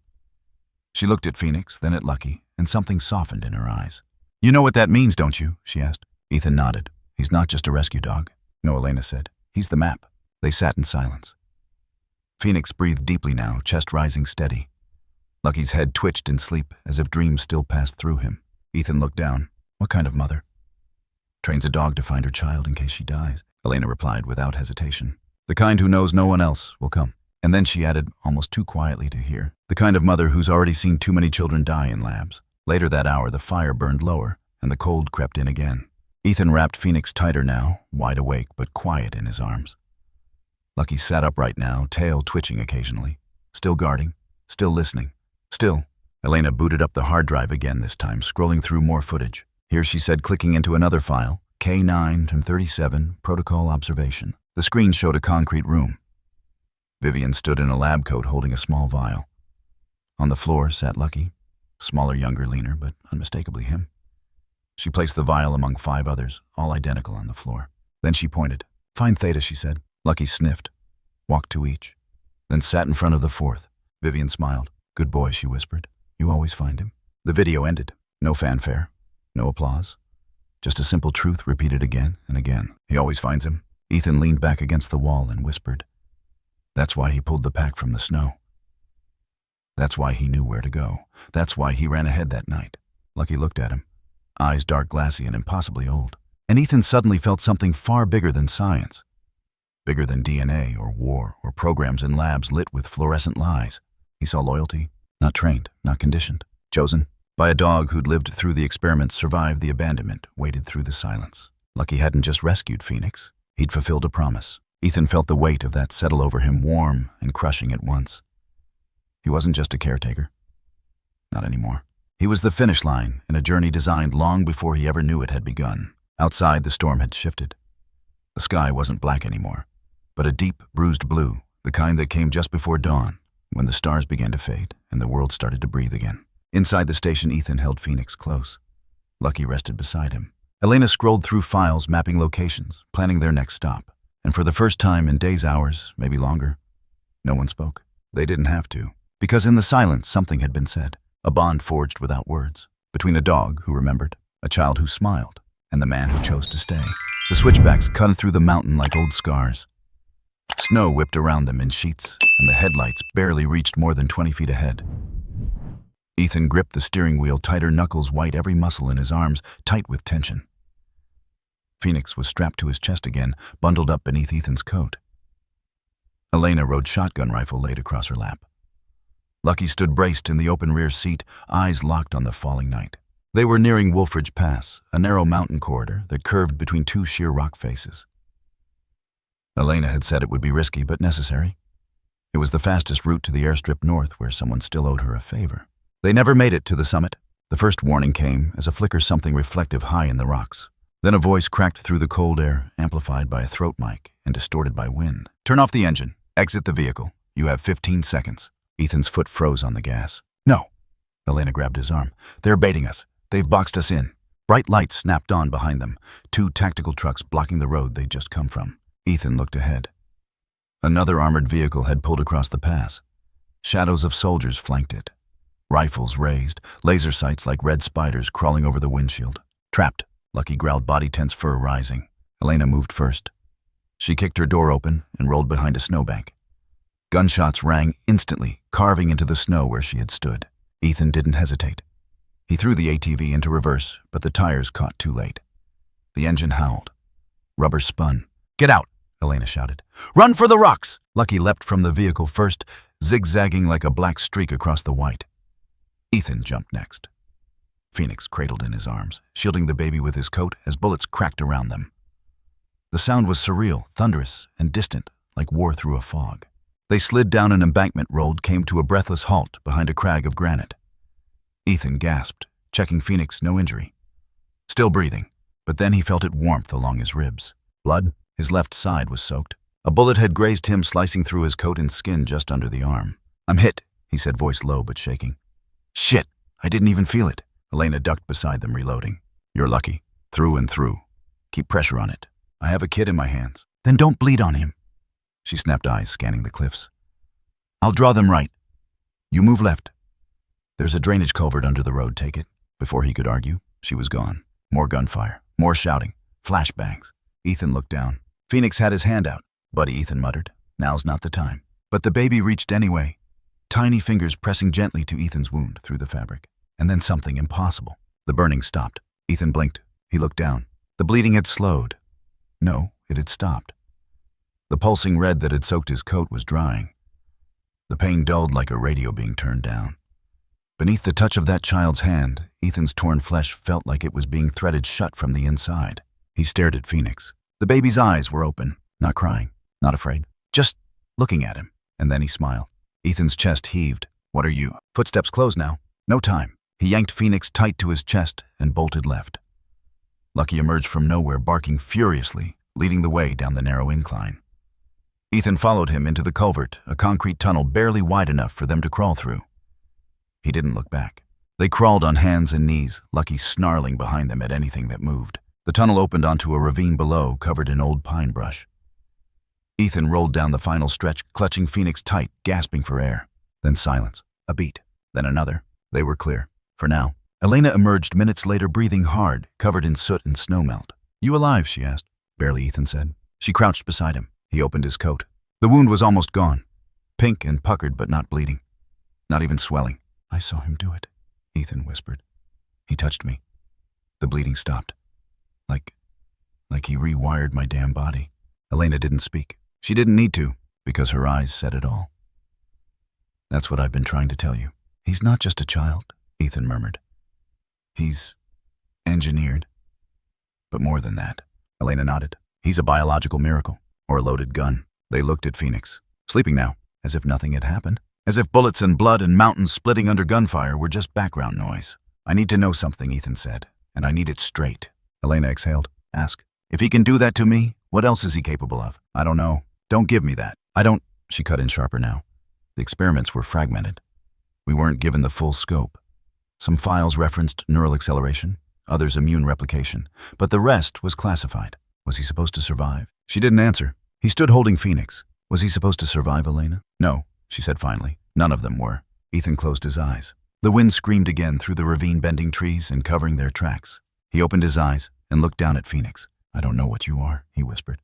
She looked at Phoenix, then at Lucky, and something softened in her eyes. "You know what that means, don't you?" she asked. Ethan nodded. "He's not just a rescue dog." "No," Elena said. "He's the map." They sat in silence. Phoenix breathed deeply now, chest rising steady. Lucky's head twitched in sleep, as if dreams still passed through him. Ethan looked down. "What kind of mother?" "Trains a dog to find her child in case she dies," Elena replied without hesitation. "The kind who knows no one else will come." And then she added, almost too quietly to hear, "The kind of mother who's already seen too many children die in labs." Later that hour, the fire burned lower, and the cold crept in again. Ethan wrapped Phoenix tighter now, wide awake but quiet in his arms. Lucky sat upright now, tail twitching occasionally. Still guarding, still listening, still. Elena booted up the hard drive again this time, scrolling through more footage. "Here," she said, clicking into another file, K9-37, protocol observation. The screen showed a concrete room. Vivian stood in a lab coat holding a small vial. On the floor sat Lucky, smaller, younger, leaner, but unmistakably him. She placed the vial among 5 others, all identical on the floor. Then she pointed. "Find Theta," she said. Lucky sniffed, walked to each, then sat in front of the 4th. Vivian smiled. "Good boy," she whispered. "You always find him." The video ended. No fanfare, no applause. Just a simple truth repeated again and again. "He always finds him." Ethan leaned back against the wall and whispered. "That's why he pulled the pack from the snow. That's why he knew where to go. That's why he ran ahead that night." Lucky looked at him, eyes dark, glassy, and impossibly old. And Ethan suddenly felt something far bigger than science. Bigger than DNA or war or programs in labs lit with fluorescent lies. He saw loyalty, not trained, not conditioned, chosen by a dog who'd lived through the experiments, survived the abandonment, waited through the silence. Lucky hadn't just rescued Phoenix. He'd fulfilled a promise. Ethan felt the weight of that settle over him, warm and crushing at once. He wasn't just a caretaker. Not anymore. He was the finish line in a journey designed long before he ever knew it had begun. Outside, the storm had shifted. The sky wasn't black anymore, but a deep, bruised blue, the kind that came just before dawn, when the stars began to fade and the world started to breathe again. Inside the station, Ethan held Phoenix close. Lucky rested beside him. Elena scrolled through files, mapping locations, planning their next stop. And for the first time in days, hours, maybe longer, no one spoke. They didn't have to. Because in the silence, something had been said. A bond forged without words. Between a dog who remembered, a child who smiled, and the man who chose to stay. The switchbacks cut through the mountain like old scars. Snow whipped around them in sheets, and the headlights barely reached more than 20 feet ahead. Ethan gripped the steering wheel tighter, knuckles white, every muscle in his arms tight with tension. Phoenix was strapped to his chest again, bundled up beneath Ethan's coat. Elena rode shotgun rifle laid across her lap. Lucky stood braced in the open rear seat, eyes locked on the falling night. They were nearing Wolfridge Pass, a narrow mountain corridor that curved between two sheer rock faces. Elena had said it would be risky but necessary. It was the fastest route to the airstrip north, where someone still owed her a favor. They never made it to the summit. The first warning came as a flicker something reflective high in the rocks. Then a voice cracked through the cold air, amplified by a throat mic and distorted by wind. "Turn off the engine. Exit the vehicle. You have 15 seconds. Ethan's foot froze on the gas. "No." Elena grabbed his arm. "They're baiting us. They've boxed us in." Bright lights snapped on behind them, two tactical trucks blocking the road they'd just come from. Ethan looked ahead. Another armored vehicle had pulled across the pass. Shadows of soldiers flanked it. Rifles raised, laser sights like red spiders crawling over the windshield. "Trapped," Lucky growled, body tense, fur rising. Elena moved first. She kicked her door open and rolled behind a snowbank. Gunshots rang instantly, carving into the snow where she had stood. Ethan didn't hesitate. He threw the ATV into reverse, but the tires caught too late. The engine howled. Rubber spun. "Get out!" Elena shouted. "Run for the rocks!" Lucky leapt from the vehicle first, zigzagging like a black streak across the white. Ethan jumped next. Phoenix cradled in his arms, shielding the baby with his coat as bullets cracked around them. The sound was surreal, thunderous, and distant, like war through a fog. They slid down an embankment, rolled, came to a breathless halt behind a crag of granite. Ethan gasped, checking Phoenix, no injury. Still breathing, but then he felt it warmth along his ribs. Blood? His left side was soaked. A bullet had grazed him, slicing through his coat and skin just under the arm. "I'm hit," he said, voice low but shaking. "Shit, I didn't even feel it." Elena ducked beside them, reloading. "You're lucky. Through and through. Keep pressure on it. I have a kid in my hands." "Then don't bleed on him." She snapped eyes, scanning the cliffs. "I'll draw them right. You move left. There's a drainage culvert under the road, take it." Before he could argue, she was gone. More gunfire, more shouting, flashbangs. Ethan looked down. Phoenix had his hand out. "Buddy," Ethan muttered. "Now's not the time." But the baby reached anyway, tiny fingers pressing gently to Ethan's wound through the fabric. And then something impossible. The burning stopped. Ethan blinked. He looked down. The bleeding had slowed. No, it had stopped. The pulsing red that had soaked his coat was drying. The pain dulled like a radio being turned down. Beneath the touch of that child's hand, Ethan's torn flesh felt like it was being threaded shut from the inside. He stared at Phoenix. The baby's eyes were open, not crying, not afraid, just looking at him. And then he smiled. Ethan's chest heaved. "What are you?" Footsteps closed now. No time. He yanked Phoenix tight to his chest and bolted left. Lucky emerged from nowhere, barking furiously, leading the way down the narrow incline. Ethan followed him into the culvert, a concrete tunnel barely wide enough for them to crawl through. He didn't look back. They crawled on hands and knees, Lucky snarling behind them at anything that moved. The tunnel opened onto a ravine below, covered in old pine brush. Ethan rolled down the final stretch, clutching Phoenix tight, gasping for air. Then silence. A beat. Then another. They were clear. For now. Elena emerged minutes later, breathing hard, covered in soot and snowmelt. "You alive?" she asked. "Barely," Ethan said. She crouched beside him. He opened his coat. The wound was almost gone. Pink and puckered, but not bleeding. Not even swelling. "I saw him do it," Ethan whispered. "He touched me." The bleeding stopped. Like he rewired my damn body. Elena didn't speak. She didn't need to, because her eyes said it all. "That's what I've been trying to tell you. He's not just a child," Ethan murmured. "He's engineered. But more than that." Elena nodded. "He's a biological miracle, or a loaded gun." They looked at Phoenix, sleeping now, as if nothing had happened. As if bullets and blood and mountains splitting under gunfire were just background noise. "I need to know something," Ethan said, "and I need it straight." Elena exhaled. "Ask. If he can do that to me, what else is he capable of?" "I don't know. Don't give me that." "I don't—" She cut in sharper now. The experiments were fragmented. We weren't given the full scope. Some files referenced neural acceleration, others immune replication, but the rest was classified. Was he supposed to survive? She didn't answer. He stood holding Phoenix. Was he supposed to survive, Elena? "No," she said finally. "None of them were." Ethan closed his eyes. The wind screamed again through the ravine-bending trees and covering their tracks. He opened his eyes and looked down at Phoenix. "I don't know what you are," he whispered.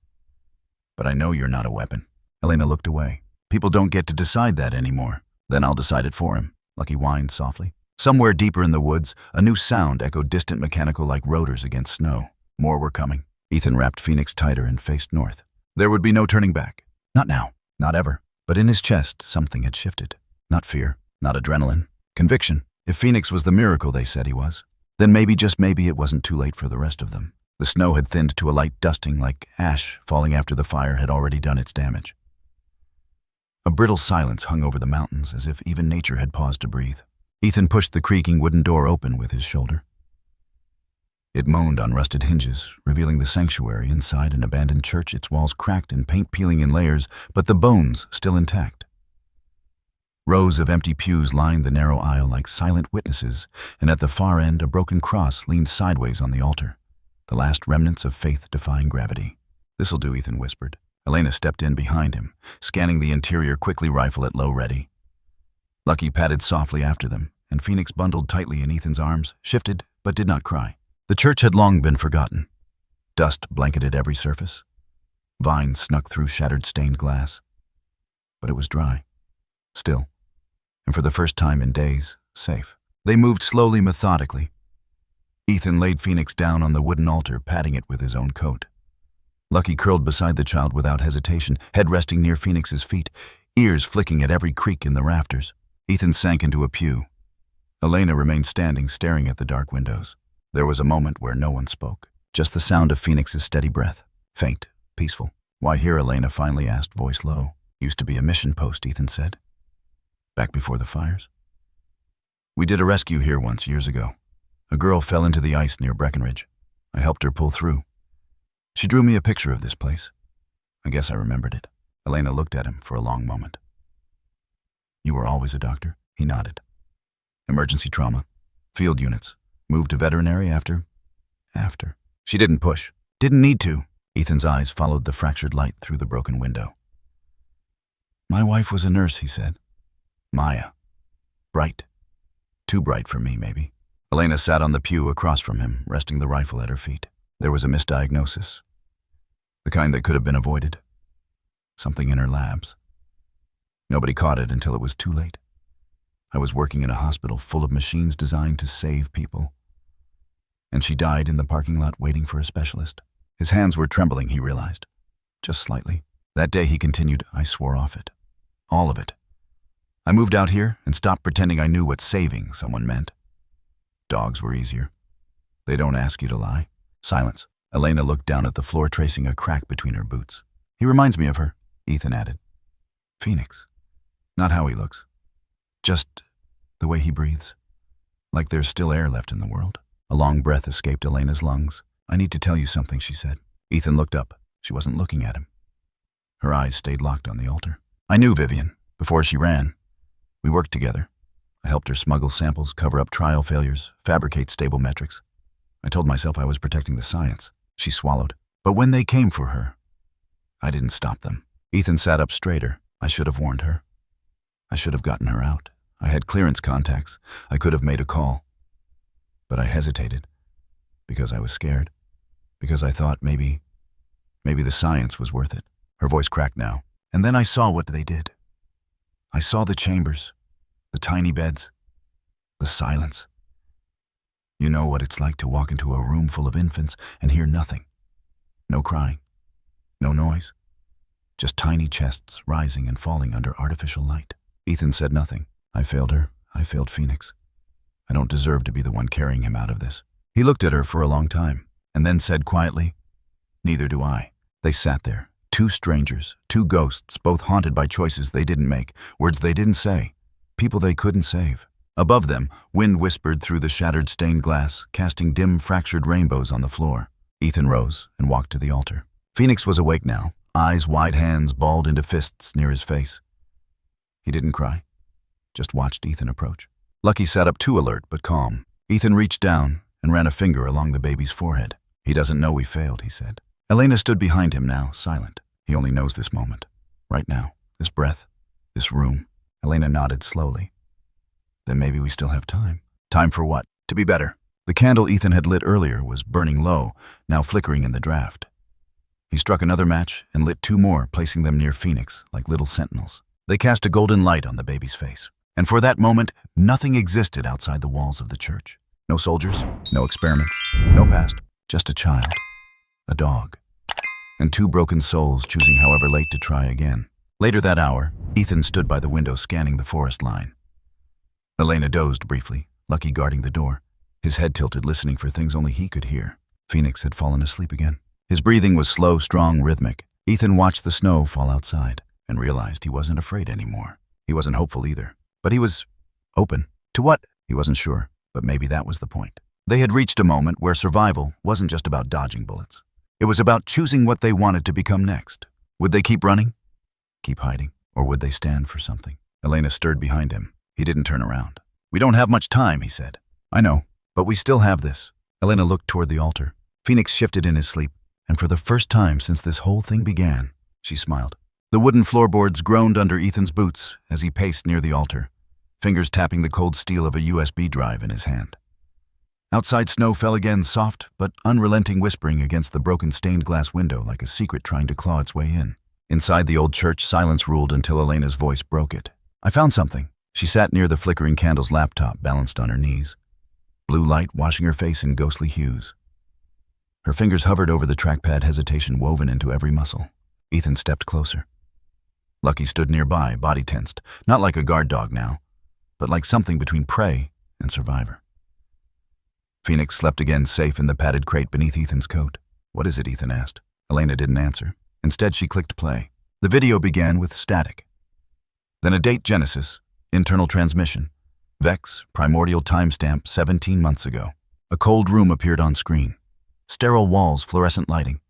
"But I know you're not a weapon." Elena looked away. "People don't get to decide that anymore." "Then I'll decide it for him," Lucky whined softly. Somewhere deeper in the woods, a new sound echoed distant mechanical like rotors against snow. More were coming. Ethan wrapped Phoenix tighter and faced north. There would be no turning back. Not now. Not ever. But in his chest, something had shifted. Not fear. Not adrenaline. Conviction. If Phoenix was the miracle they said he was, then maybe, just maybe, it wasn't too late for the rest of them. The snow had thinned to a light dusting like ash falling after the fire had already done its damage. A brittle silence hung over the mountains, as if even nature had paused to breathe. Ethan pushed the creaking wooden door open with his shoulder. It moaned on rusted hinges, revealing the sanctuary inside an abandoned church, its walls cracked and paint peeling in layers, but the bones still intact. Rows of empty pews lined the narrow aisle like silent witnesses, and at the far end a broken cross leaned sideways on the altar, the last remnants of faith defying gravity. "This'll do," Ethan whispered. Elena stepped in behind him, scanning the interior quickly, rifle at low ready. Lucky padded softly after them, and Phoenix bundled tightly in Ethan's arms, shifted but did not cry. The church had long been forgotten. Dust blanketed every surface. Vines snuck through shattered stained glass. But it was dry, still, and for the first time in days, safe. They moved slowly, methodically. Ethan laid Phoenix down on the wooden altar, patting it with his own coat. Lucky curled beside the child without hesitation, head resting near Phoenix's feet, ears flicking at every creak in the rafters. Ethan sank into a pew. Elena remained standing, staring at the dark windows. There was a moment where no one spoke, just the sound of Phoenix's steady breath, faint, peaceful. "Why here?" Elena finally asked, voice low. "Used to be a mission post," Ethan said. "Back before the fires. We did a rescue here once, years ago. A girl fell into the ice near Breckenridge. I helped her pull through. She drew me a picture of this place. I guess I remembered it." Elena looked at him for a long moment. "You were always a doctor?" He nodded. "Emergency trauma, field units, moved to veterinary after. She didn't push. Didn't need to." Ethan's eyes followed the fractured light through the broken window. "My wife was a nurse," he said. "Maya. Bright. Too bright for me, maybe." Elena sat on the pew across from him, resting the rifle at her feet. There was a misdiagnosis. The kind that could have been avoided. Something in her labs. Nobody caught it until it was too late. I was working in a hospital full of machines designed to save people. And she died in the parking lot waiting for a specialist. His hands were trembling, he realized. Just slightly. That day, he continued, I swore off it. All of it. I moved out here and stopped pretending I knew what saving someone meant. Dogs were easier. They don't ask you to lie. Silence. Elena looked down at the floor, tracing a crack between her boots. He reminds me of her, Ethan added. Phoenix. Not how he looks. Just the way he breathes. Like there's still air left in the world. A long breath escaped Elena's lungs. I need to tell you something, she said. Ethan looked up. She wasn't looking at him. Her eyes stayed locked on the altar. I knew Vivian, before she ran. We worked together. I helped her smuggle samples, cover up trial failures, fabricate stable metrics. I told myself I was protecting the science. She swallowed. But when they came for her, I didn't stop them. Ethan sat up straighter. I should have warned her. I should have gotten her out. I had clearance contacts. I could have made a call. But I hesitated. Because I was scared. Because I thought maybe the science was worth it. Her voice cracked now. And then I saw what they did. I saw the chambers, the tiny beds, the silence. You know what it's like to walk into a room full of infants and hear nothing. No crying, no noise, just tiny chests rising and falling under artificial light. Ethan said nothing. I failed her. I failed Phoenix. I don't deserve to be the one carrying him out of this. He looked at her for a long time and then said quietly, Neither do I. They sat there, two strangers, two ghosts, both haunted by choices they didn't make, words they didn't say, people they couldn't save. Above them, wind whispered through the shattered stained glass, casting dim, fractured rainbows on the floor. Ethan rose and walked to the altar. Phoenix was awake now, eyes wide, hands balled into fists near his face. He didn't cry, just watched Ethan approach. Lucky sat up too alert but calm. Ethan reached down and ran a finger along the baby's forehead. He doesn't know we failed, he said. Elena stood behind him now, silent. He only knows this moment. Right now. This breath. This room. Elena nodded slowly. Then maybe we still have time. Time for what? To be better. The candle Ethan had lit earlier was burning low, now flickering in the draft. He struck another match and lit 2 more, placing them near Phoenix, like little sentinels. They cast a golden light on the baby's face. And for that moment, nothing existed outside the walls of the church. No soldiers, no experiments, no past, just a child, a dog, and 2 broken souls choosing however late to try again. Later that hour, Ethan stood by the window scanning the forest line. Elena dozed briefly, Lucky guarding the door, his head tilted, listening for things only he could hear. Phoenix had fallen asleep again. His breathing was slow, strong, rhythmic. Ethan watched the snow fall outside and realized he wasn't afraid anymore. He wasn't hopeful either, but he was open. To what? He wasn't sure, but maybe that was the point. They had reached a moment where survival wasn't just about dodging bullets. It was about choosing what they wanted to become next. Would they keep running? Keep hiding? Or would they stand for something? Elena stirred behind him. He didn't turn around. "We don't have much time," he said. "I know, but we still have this." Elena looked toward the altar. Phoenix shifted in his sleep, and for the first time since this whole thing began, she smiled. The wooden floorboards groaned under Ethan's boots as he paced near the altar, fingers tapping the cold steel of a USB drive in his hand. Outside, snow fell again, soft but unrelenting, whispering against the broken stained glass window like a secret trying to claw its way in. Inside the old church, silence ruled until Elena's voice broke it. "I found something." She sat near the flickering candle's laptop, balanced on her knees, blue light washing her face in ghostly hues. Her fingers hovered over the trackpad, hesitation woven into every muscle. Ethan stepped closer. Lucky stood nearby, body tensed, not like a guard dog now, but like something between prey and survivor. Phoenix slept again, safe in the padded crate beneath Ethan's coat. "What is it?" Ethan asked. Elena didn't answer. Instead, she clicked play. The video began with static. Then a date: Genesis, internal transmission, Vex, primordial timestamp 17 months ago. A cold room appeared on screen. Sterile walls, fluorescent lighting.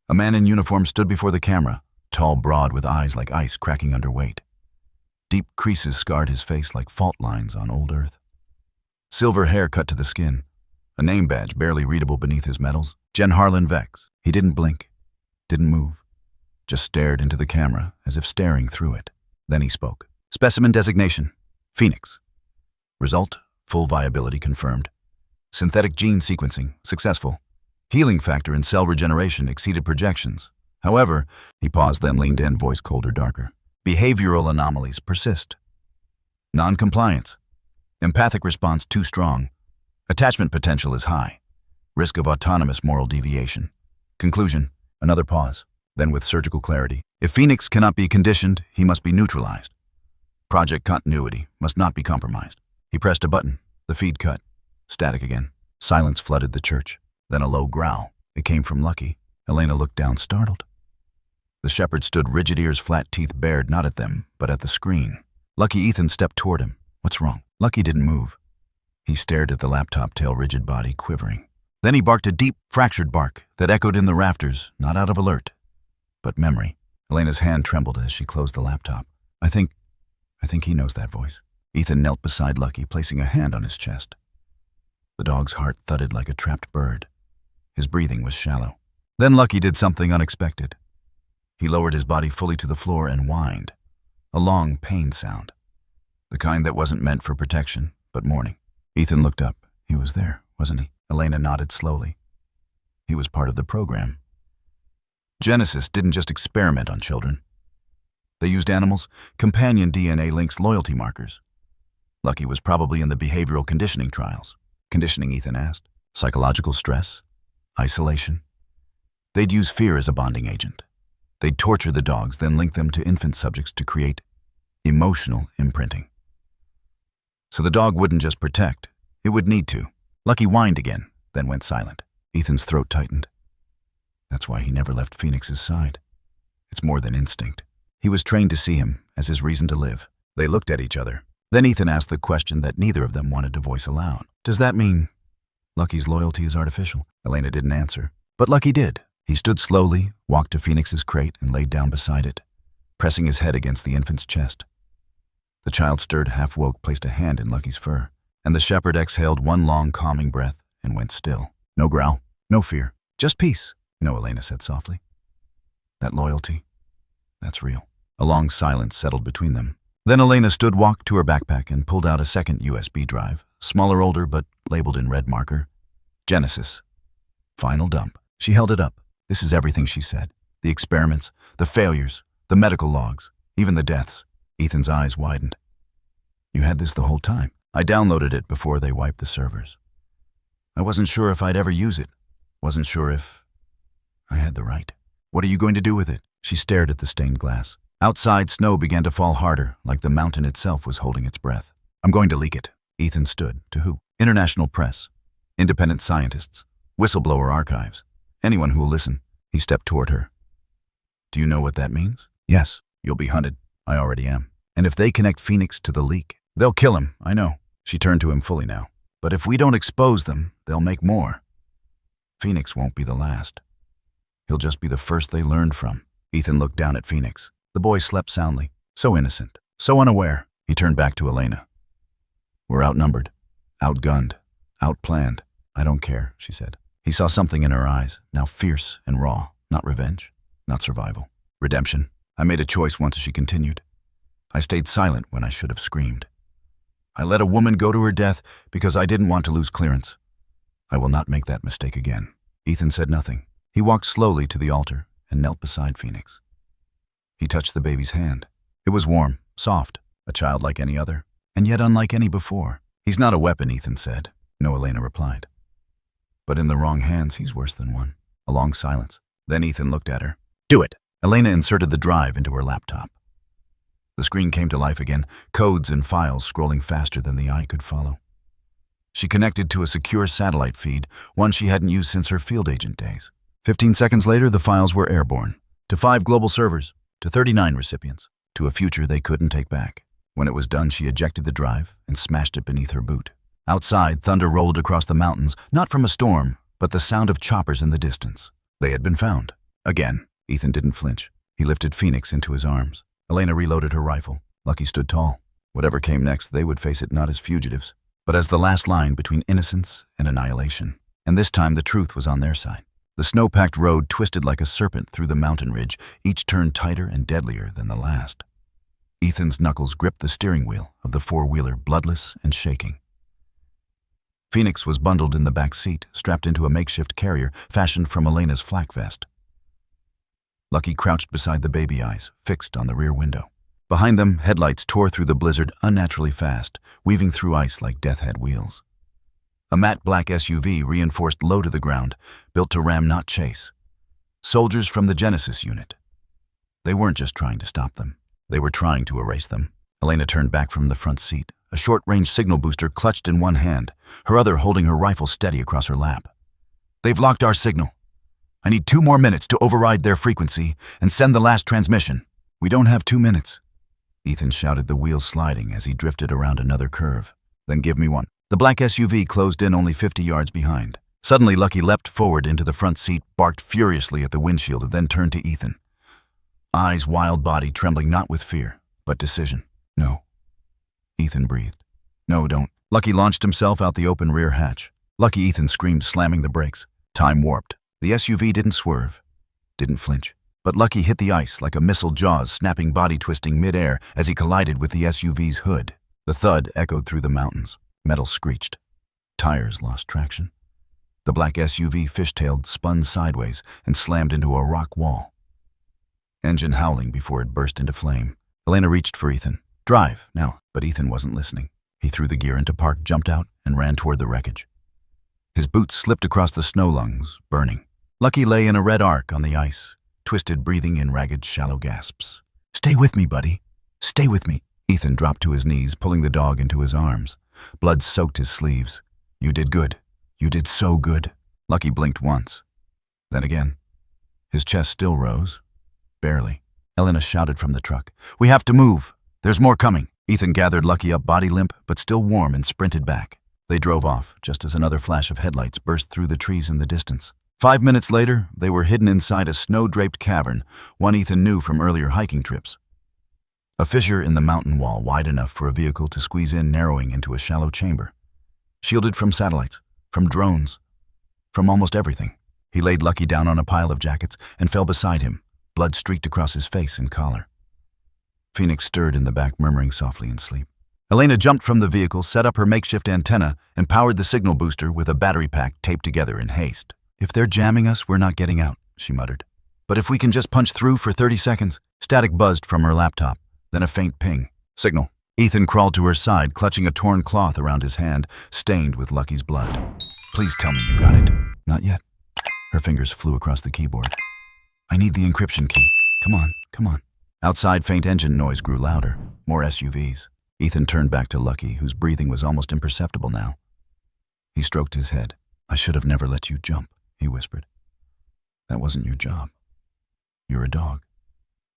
A man in uniform stood before the camera, tall, broad, with eyes like ice cracking under weight. Deep creases scarred his face like fault lines on old Earth. Silver hair cut to the skin. A name badge barely readable beneath his medals. Jen Harlan Vex. He didn't blink, didn't move, just stared into the camera as if staring through it. Then he spoke. "Specimen designation, Phoenix. Result, full viability confirmed. Synthetic gene sequencing, successful. Healing factor and cell regeneration exceeded projections. However," he paused, then leaned in, voice colder, darker. "Behavioral anomalies persist. Non-compliance. Empathic response too strong. Attachment potential is high. Risk of autonomous moral deviation. Conclusion." Another pause, then with surgical clarity. "If Phoenix cannot be conditioned, he must be neutralized. Project continuity must not be compromised." He pressed a button. The feed cut. Static again. Silence flooded the church. Then a low growl. It came from Lucky. Elena looked down, startled. The shepherd stood, rigid, ears, flat teeth bared, not at them, but at the screen. Lucky. Ethan stepped toward him. "What's wrong?" Lucky didn't move. He stared at the laptop, tail rigid, body quivering. Then he barked a deep, fractured bark that echoed in the rafters, not out of alert, but memory. Elena's hand trembled as she closed the laptop. I think he knows that voice." Ethan knelt beside Lucky, placing a hand on his chest. The dog's heart thudded like a trapped bird. His breathing was shallow. Then Lucky did something unexpected. He lowered his body fully to the floor and whined. A long, pain sound. The kind that wasn't meant for protection, but mourning. Ethan looked up. He was there, wasn't he? Elena nodded slowly. He was part of the program. Genesis didn't just experiment on children. They used animals, companion DNA links, loyalty markers. Lucky was probably in the behavioral conditioning trials. Conditioning, Ethan asked. Psychological stress? Isolation? They'd use fear as a bonding agent. They'd torture the dogs, then link them to infant subjects to create emotional imprinting. So the dog wouldn't just protect, it would need to. Lucky whined again, then went silent. Ethan's throat tightened. That's why he never left Phoenix's side. It's more than instinct. He was trained to see him as his reason to live. They looked at each other. Then Ethan asked the question that neither of them wanted to voice aloud. Does that mean Lucky's loyalty is artificial? Elena didn't answer, but Lucky did. He stood slowly, walked to Phoenix's crate, and laid down beside it, pressing his head against the infant's chest. The child stirred, half woke, placed a hand in Lucky's fur, and the shepherd exhaled one long, calming breath and went still. No growl, no fear, just peace. No, Elena said softly. That loyalty, that's real. A long silence settled between them. Then Elena walked to her backpack and pulled out a second USB drive, smaller, older, but labeled in red marker. Genesis. Final dump. She held it up. This is everything, she said. The experiments, the failures, the medical logs, even the deaths. Ethan's eyes widened. You had this the whole time. I downloaded it before they wiped the servers. I wasn't sure if I'd ever use it. Wasn't sure if I had the right. What are you going to do with it? She stared at the stained glass. Outside, snow began to fall harder, like the mountain itself was holding its breath. I'm going to leak it. Ethan stood. To who? International press. Independent scientists. Whistleblower archives. Anyone who will listen. He stepped toward her. Do you know what that means? Yes. You'll be hunted. I already am. And if they connect Phoenix to the leak, they'll kill him, I know. She turned to him fully now. But if we don't expose them, they'll make more. Phoenix won't be the last. He'll just be the first they learned from. Ethan looked down at Phoenix. The boy slept soundly. So innocent. So unaware. He turned back to Elena. We're outnumbered. Outgunned. Outplanned. I don't care, she said. He saw something in her eyes, now fierce and raw. Not revenge. Not survival. Redemption. I made a choice once, she continued. I stayed silent when I should have screamed. I let a woman go to her death because I didn't want to lose clearance. I will not make that mistake again. Ethan said nothing. He walked slowly to the altar and knelt beside Phoenix. He touched the baby's hand. It was warm, soft, a child like any other, and yet unlike any before. He's not a weapon, Ethan said. No, Elena replied. But in the wrong hands, he's worse than one. A long silence. Then Ethan looked at her. Do it. Elena inserted the drive into her laptop. The screen came to life again, codes and files scrolling faster than the eye could follow. She connected to a secure satellite feed, one she hadn't used since her field agent days. 15 seconds later, the files were airborne. To 5 global servers, to 39 recipients, to a future they couldn't take back. When it was done, she ejected the drive and smashed it beneath her boot. Outside, thunder rolled across the mountains, not from a storm, but the sound of choppers in the distance. They had been found. Again, Ethan didn't flinch. He lifted Phoenix into his arms. Elena reloaded her rifle. Lucky stood tall. Whatever came next, they would face it not as fugitives, but as the last line between innocence and annihilation. And this time, the truth was on their side. The snow-packed road twisted like a serpent through the mountain ridge, each turn tighter and deadlier than the last. Ethan's knuckles gripped the steering wheel of the four-wheeler, bloodless and shaking. Phoenix was bundled in the back seat, strapped into a makeshift carrier fashioned from Elena's flak vest. Lucky crouched beside the baby eyes, fixed on the rear window. Behind them, headlights tore through the blizzard unnaturally fast, weaving through ice like death had wheels. A matte black SUV reinforced low to the ground, built to ram not chase. Soldiers from the Genesis unit. They weren't just trying to stop them. They were trying to erase them. Elena turned back from the front seat, a short-range signal booster clutched in one hand, her other holding her rifle steady across her lap. They've locked our signal. I need 2 more minutes to override their frequency and send the last transmission. We don't have 2 minutes. Ethan shouted, the wheels sliding as he drifted around another curve. Then give me one. The black SUV closed in only 50 yards behind. Suddenly, Lucky leapt forward into the front seat, barked furiously at the windshield, and then turned to Ethan. Eyes wild, body trembling not with fear, but decision. No. Ethan breathed. No, don't. Lucky launched himself out the open rear hatch. Lucky, Ethan screamed, slamming the brakes. Time warped. The SUV didn't swerve, didn't flinch. But Lucky hit the ice like a missile, jaws snapping, body twisting midair as he collided with the SUV's hood. The thud echoed through the mountains. Metal screeched. Tires lost traction. The black SUV fishtailed, spun sideways, and slammed into a rock wall. Engine howling before it burst into flame. Elena reached for Ethan. Drive, now. But Ethan wasn't listening. He threw the gear into park, jumped out, and ran toward the wreckage. His boots slipped across the snow lungs, burning. Lucky lay in a red arc on the ice, twisted, breathing in ragged, shallow gasps. Stay with me, buddy. Stay with me. Ethan dropped to his knees, pulling the dog into his arms. Blood soaked his sleeves. You did good. You did so good. Lucky blinked once. Then again. His chest still rose. Barely. Elena shouted from the truck. We have to move. There's more coming. Ethan gathered Lucky up, body limp, but still warm, and sprinted back. They drove off, just as another flash of headlights burst through the trees in the distance. 5 minutes later, they were hidden inside a snow-draped cavern, one Ethan knew from earlier hiking trips. A fissure in the mountain wall wide enough for a vehicle to squeeze in, narrowing into a shallow chamber. Shielded from satellites, from drones, from almost everything. He laid Lucky down on a pile of jackets and fell beside him, blood streaked across his face and collar. Phoenix stirred in the back, murmuring softly in sleep. Elena jumped from the vehicle, set up her makeshift antenna, and powered the signal booster with a battery pack taped together in haste. "If they're jamming us, we're not getting out," she muttered. "But if we can just punch through for 30 seconds. Static buzzed from her laptop, then a faint ping. "Signal." Ethan crawled to her side, clutching a torn cloth around his hand, stained with Lucky's blood. "Please tell me you got it." "Not yet." Her fingers flew across the keyboard. "I need the encryption key. Come on, come on." Outside, faint engine noise grew louder. More SUVs. Ethan turned back to Lucky, whose breathing was almost imperceptible now. He stroked his head. "I should have never let you jump," he whispered. "That wasn't your job. You're a dog.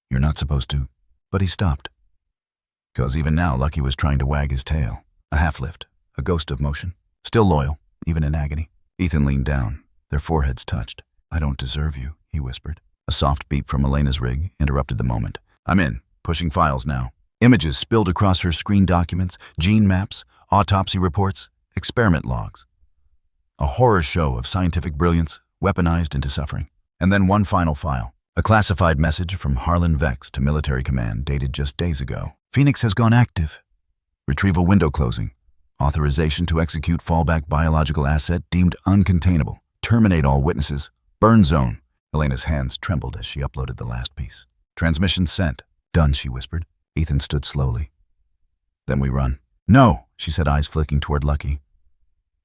You're not supposed to." But he stopped. Because even now, Lucky was trying to wag his tail. A half lift, a ghost of motion. Still loyal, even in agony. Ethan leaned down. Their foreheads touched. "I don't deserve you," he whispered. A soft beep from Elena's rig interrupted the moment. "I'm in. Pushing files now." Images spilled across her screen: documents, gene maps, autopsy reports, experiment logs. A horror show of scientific brilliance, weaponized into suffering. And then one final file. A classified message from Harlan Vex to military command dated just days ago. "Phoenix has gone active. Retrieval window closing. Authorization to execute fallback biological asset deemed uncontainable. Terminate all witnesses. Burn zone." Elena's hands trembled as she uploaded the last piece. "Transmission sent." "Done," she whispered. Ethan stood slowly. "Then we run." "No," she said, eyes flicking toward Lucky.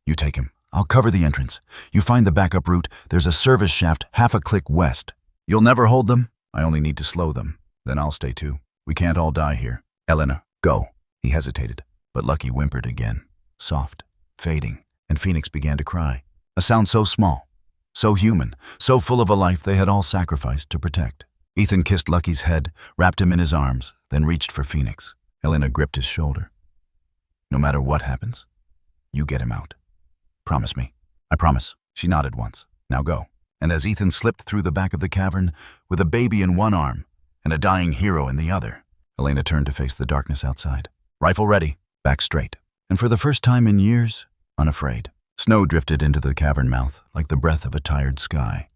"You take him. I'll cover the entrance. You find the backup route. There's a service shaft half a click west. You'll never hold them. I only need to slow them. Then I'll stay too. We can't all die here. Elena, go." He hesitated, but Lucky whimpered again, soft, fading, and Phoenix began to cry. A sound so small, so human, so full of a life they had all sacrificed to protect. Ethan kissed Lucky's head, wrapped him in his arms, then reached for Phoenix. Elena gripped his shoulder. "No matter what happens, you get him out. Promise me." "I promise." She nodded once. "Now go." And as Ethan slipped through the back of the cavern, with a baby in one arm and a dying hero in the other, Elena turned to face the darkness outside. Rifle ready, back straight, and for the first time in years, unafraid. Snow drifted into the cavern mouth like the breath of a tired sky.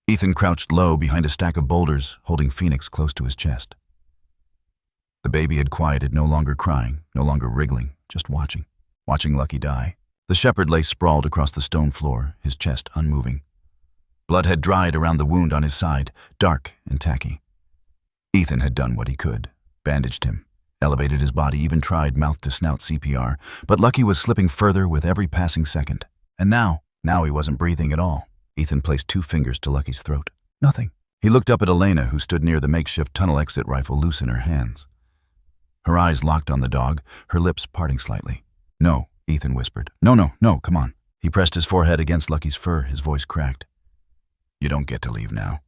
Ethan crouched low behind a stack of boulders, holding Phoenix close to his chest. The baby had quieted, no longer crying, no longer wriggling, just watching Lucky die. The shepherd lay sprawled across the stone floor, his chest unmoving. Blood had dried around the wound on his side, dark and tacky. Ethan had done what he could, bandaged him, elevated his body, even tried mouth-to-snout CPR, but Lucky was slipping further with every passing second. And now he wasn't breathing at all. Ethan placed 2 fingers to Lucky's throat. Nothing. He looked up at Elena, who stood near the makeshift tunnel exit rifle, loose in her hands. Her eyes locked on the dog, her lips parting slightly. "No," Ethan whispered. No, come on." He pressed his forehead against Lucky's fur, his voice cracked. "You don't get to leave now.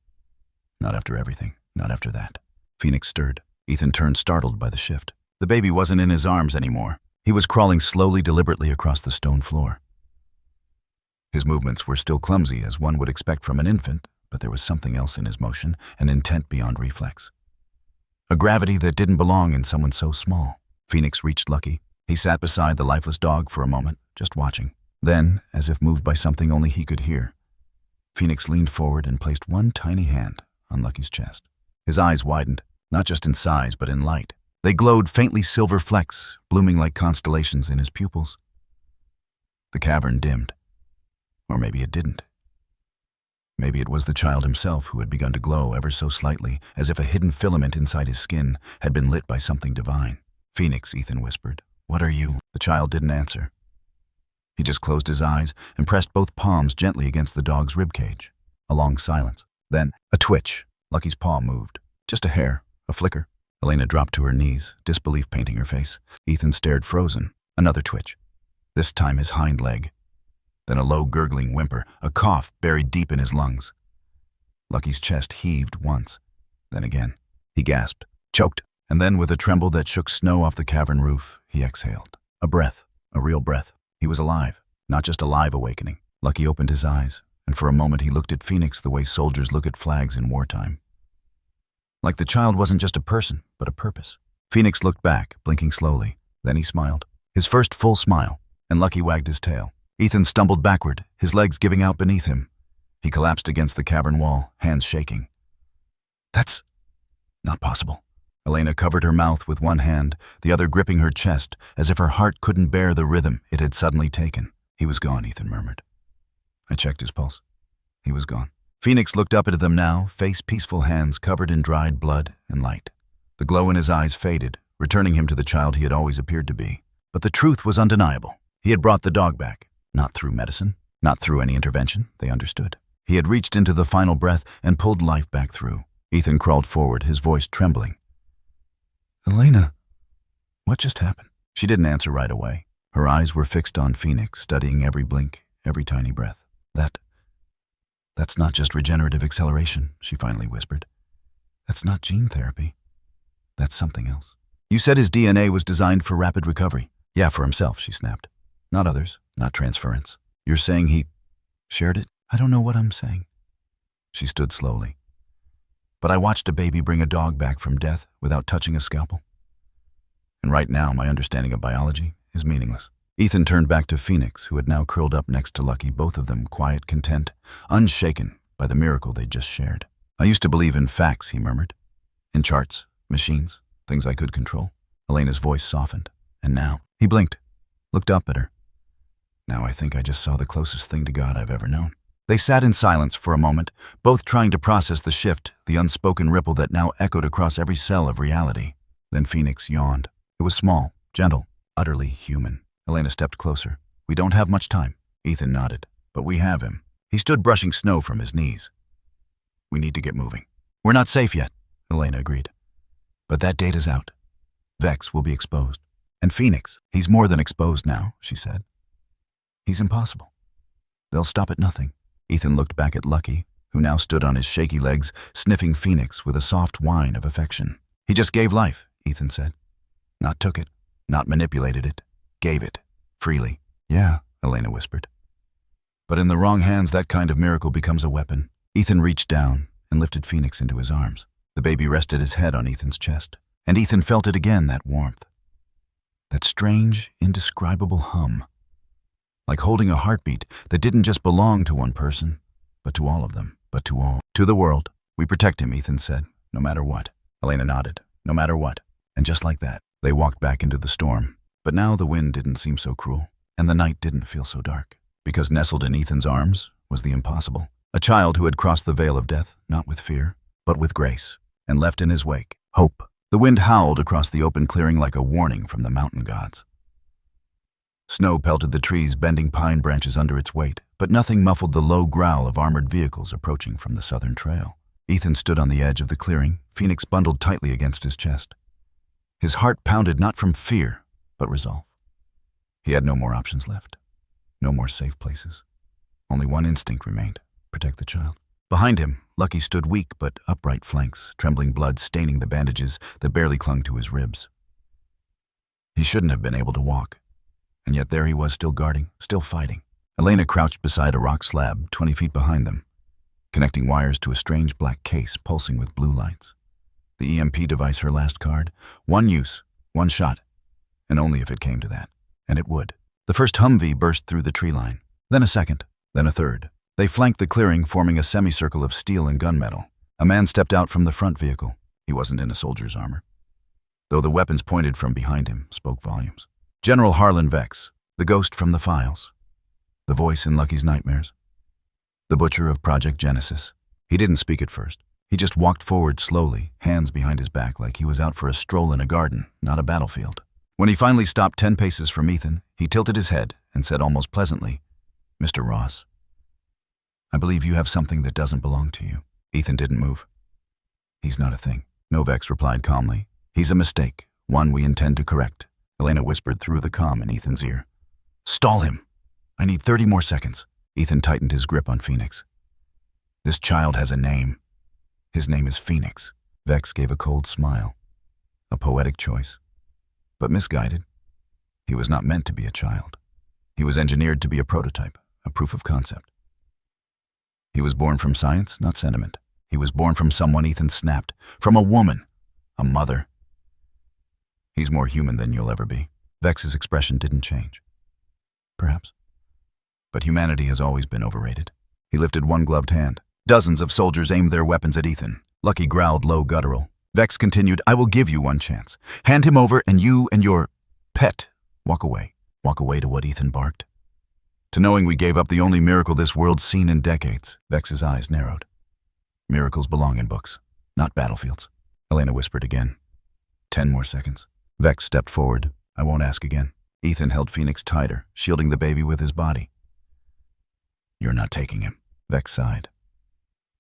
Not after everything, not after that." Phoenix stirred. Ethan turned, startled by the shift. The baby wasn't in his arms anymore. He was crawling slowly, deliberately across the stone floor. His movements were still clumsy, as one would expect from an infant, but there was something else in his motion, an intent beyond reflex. A gravity that didn't belong in someone so small. Phoenix reached Lucky. He sat beside the lifeless dog for a moment, just watching. Then, as if moved by something only he could hear, Phoenix leaned forward and placed one tiny hand on Lucky's chest. His eyes widened, not just in size, but in light. They glowed faintly silver flecks, blooming like constellations in his pupils. The cavern dimmed. Or maybe it didn't. Maybe it was the child himself who had begun to glow ever so slightly, as if a hidden filament inside his skin had been lit by something divine. "Phoenix," Ethan whispered. "What are you?" The child didn't answer. He just closed his eyes and pressed both palms gently against the dog's ribcage. A long silence. Then, a twitch. Lucky's paw moved. Just a hair, a flicker. Elena dropped to her knees, disbelief painting her face. Ethan stared, frozen. Another twitch. This time his hind leg. Then a low gurgling whimper, a cough buried deep in his lungs. Lucky's chest heaved once, then again. He gasped, choked, and then with a tremble that shook snow off the cavern roof, he exhaled. A breath, a real breath. He was alive, not just a live awakening. Lucky opened his eyes, and for a moment he looked at Phoenix the way soldiers look at flags in wartime. Like the child wasn't just a person, but a purpose. Phoenix looked back, blinking slowly. Then he smiled. His first full smile, and Lucky wagged his tail. Ethan stumbled backward, his legs giving out beneath him. He collapsed against the cavern wall, hands shaking. "That's not possible." Elena covered her mouth with one hand, the other gripping her chest, as if her heart couldn't bear the rhythm it had suddenly taken. He was gone, Ethan murmured. I checked his pulse. He was gone. Phoenix looked up at them now, face peaceful, hands covered in dried blood and light. The glow in his eyes faded, returning him to the child he had always appeared to be. But the truth was undeniable. He had brought the dog back. Not through medicine, not through any intervention, they understood. He had reached into the final breath and pulled life back through. Ethan crawled forward, his voice trembling. Elena, what just happened? She didn't answer right away. Her eyes were fixed on Phoenix, studying every blink, every tiny breath. That's not just regenerative acceleration, she finally whispered. That's not gene therapy. That's something else. You said his DNA was designed for rapid recovery. Yeah, for himself, she snapped. Not others, not transference. You're saying he shared it? I don't know what I'm saying. She stood slowly. But I watched a baby bring a dog back from death without touching a scalpel. And right now, my understanding of biology is meaningless. Ethan turned back to Phoenix, who had now curled up next to Lucky, both of them quiet, content, unshaken by the miracle they'd just shared. I used to believe in facts, he murmured. In charts, machines, things I could control. Elena's voice softened. And now, he blinked, looked up at her. Now I think I just saw the closest thing to God I've ever known. They sat in silence for a moment, both trying to process the shift, the unspoken ripple that now echoed across every cell of reality. Then Phoenix yawned. It was small, gentle, utterly human. Elena stepped closer. We don't have much time. Ethan nodded. But we have him. He stood brushing snow from his knees. We need to get moving. We're not safe yet, Elena agreed. But that data's out. Vex will be exposed. And Phoenix, he's more than exposed now, she said. He's impossible. They'll stop at nothing. Ethan looked back at Lucky, who now stood on his shaky legs, sniffing Phoenix with a soft whine of affection. He just gave life, Ethan said. Not took it, not manipulated it. Gave it. Freely. Yeah, Elena whispered. But in the wrong hands, that kind of miracle becomes a weapon. Ethan reached down and lifted Phoenix into his arms. The baby rested his head on Ethan's chest, and Ethan felt it again, that warmth. That strange, indescribable hum. Like holding a heartbeat that didn't just belong to one person, but to all of them, but to all. To the world. We protect him, Ethan said, no matter what. Elena nodded. No matter what. And just like that, they walked back into the storm. But now the wind didn't seem so cruel, and the night didn't feel so dark, because nestled in Ethan's arms was the impossible. A child who had crossed the veil of death, not with fear, but with grace, and left in his wake hope. The wind howled across the open clearing like a warning from the mountain gods. Snow pelted the trees, bending pine branches under its weight, but nothing muffled the low growl of armored vehicles approaching from the southern trail. Ethan stood on the edge of the clearing, Phoenix bundled tightly against his chest. His heart pounded not from fear, but resolve. He had no more options left. No more safe places. Only one instinct remained: protect the child. Behind him, Lucky stood weak but upright flanks, trembling blood staining the bandages that barely clung to his ribs. He shouldn't have been able to walk. And yet there he was, still guarding, still fighting. Elena crouched beside a rock slab 20 feet behind them, connecting wires to a strange black case pulsing with blue lights. The EMP device, her last card. One use, one shot. And only if it came to that. And it would. The first Humvee burst through the tree line. Then a second. Then a third. They flanked the clearing, forming a semicircle of steel and gunmetal. A man stepped out from the front vehicle. He wasn't in a soldier's armor, though the weapons pointed from behind him spoke volumes. General Harlan Vex, the ghost from the files. The voice in Lucky's nightmares. The butcher of Project Genesis. He didn't speak at first. He just walked forward slowly, hands behind his back, like he was out for a stroll in a garden, not a battlefield. When he finally stopped 10 paces from Ethan, he tilted his head and said almost pleasantly, Mr. Ross, I believe you have something that doesn't belong to you. Ethan didn't move. He's not a thing. Novex replied calmly. He's a mistake, one we intend to correct. Elena whispered through the comm in Ethan's ear. Stall him. I need 30 more seconds. Ethan tightened his grip on Phoenix. This child has a name. His name is Phoenix. Vex gave a cold smile. A poetic choice, but misguided. He was not meant to be a child. He was engineered to be a prototype, a proof of concept. He was born from science, not sentiment. He was born from someone, Ethan snapped. From a woman. A mother. He's more human than you'll ever be. Vex's expression didn't change. Perhaps. But humanity has always been overrated. He lifted one gloved hand. Dozens of soldiers aimed their weapons at Ethan. Lucky growled low guttural. Vex continued, I will give you one chance. Hand him over and you and your pet walk away. Walk away to what Ethan barked. To knowing we gave up the only miracle this world's seen in decades. Vex's eyes narrowed. Miracles belong in books, not battlefields. Elena whispered again. 10 more seconds. Vex stepped forward. I won't ask again. Ethan held Phoenix tighter, shielding the baby with his body. You're not taking him. Vex sighed.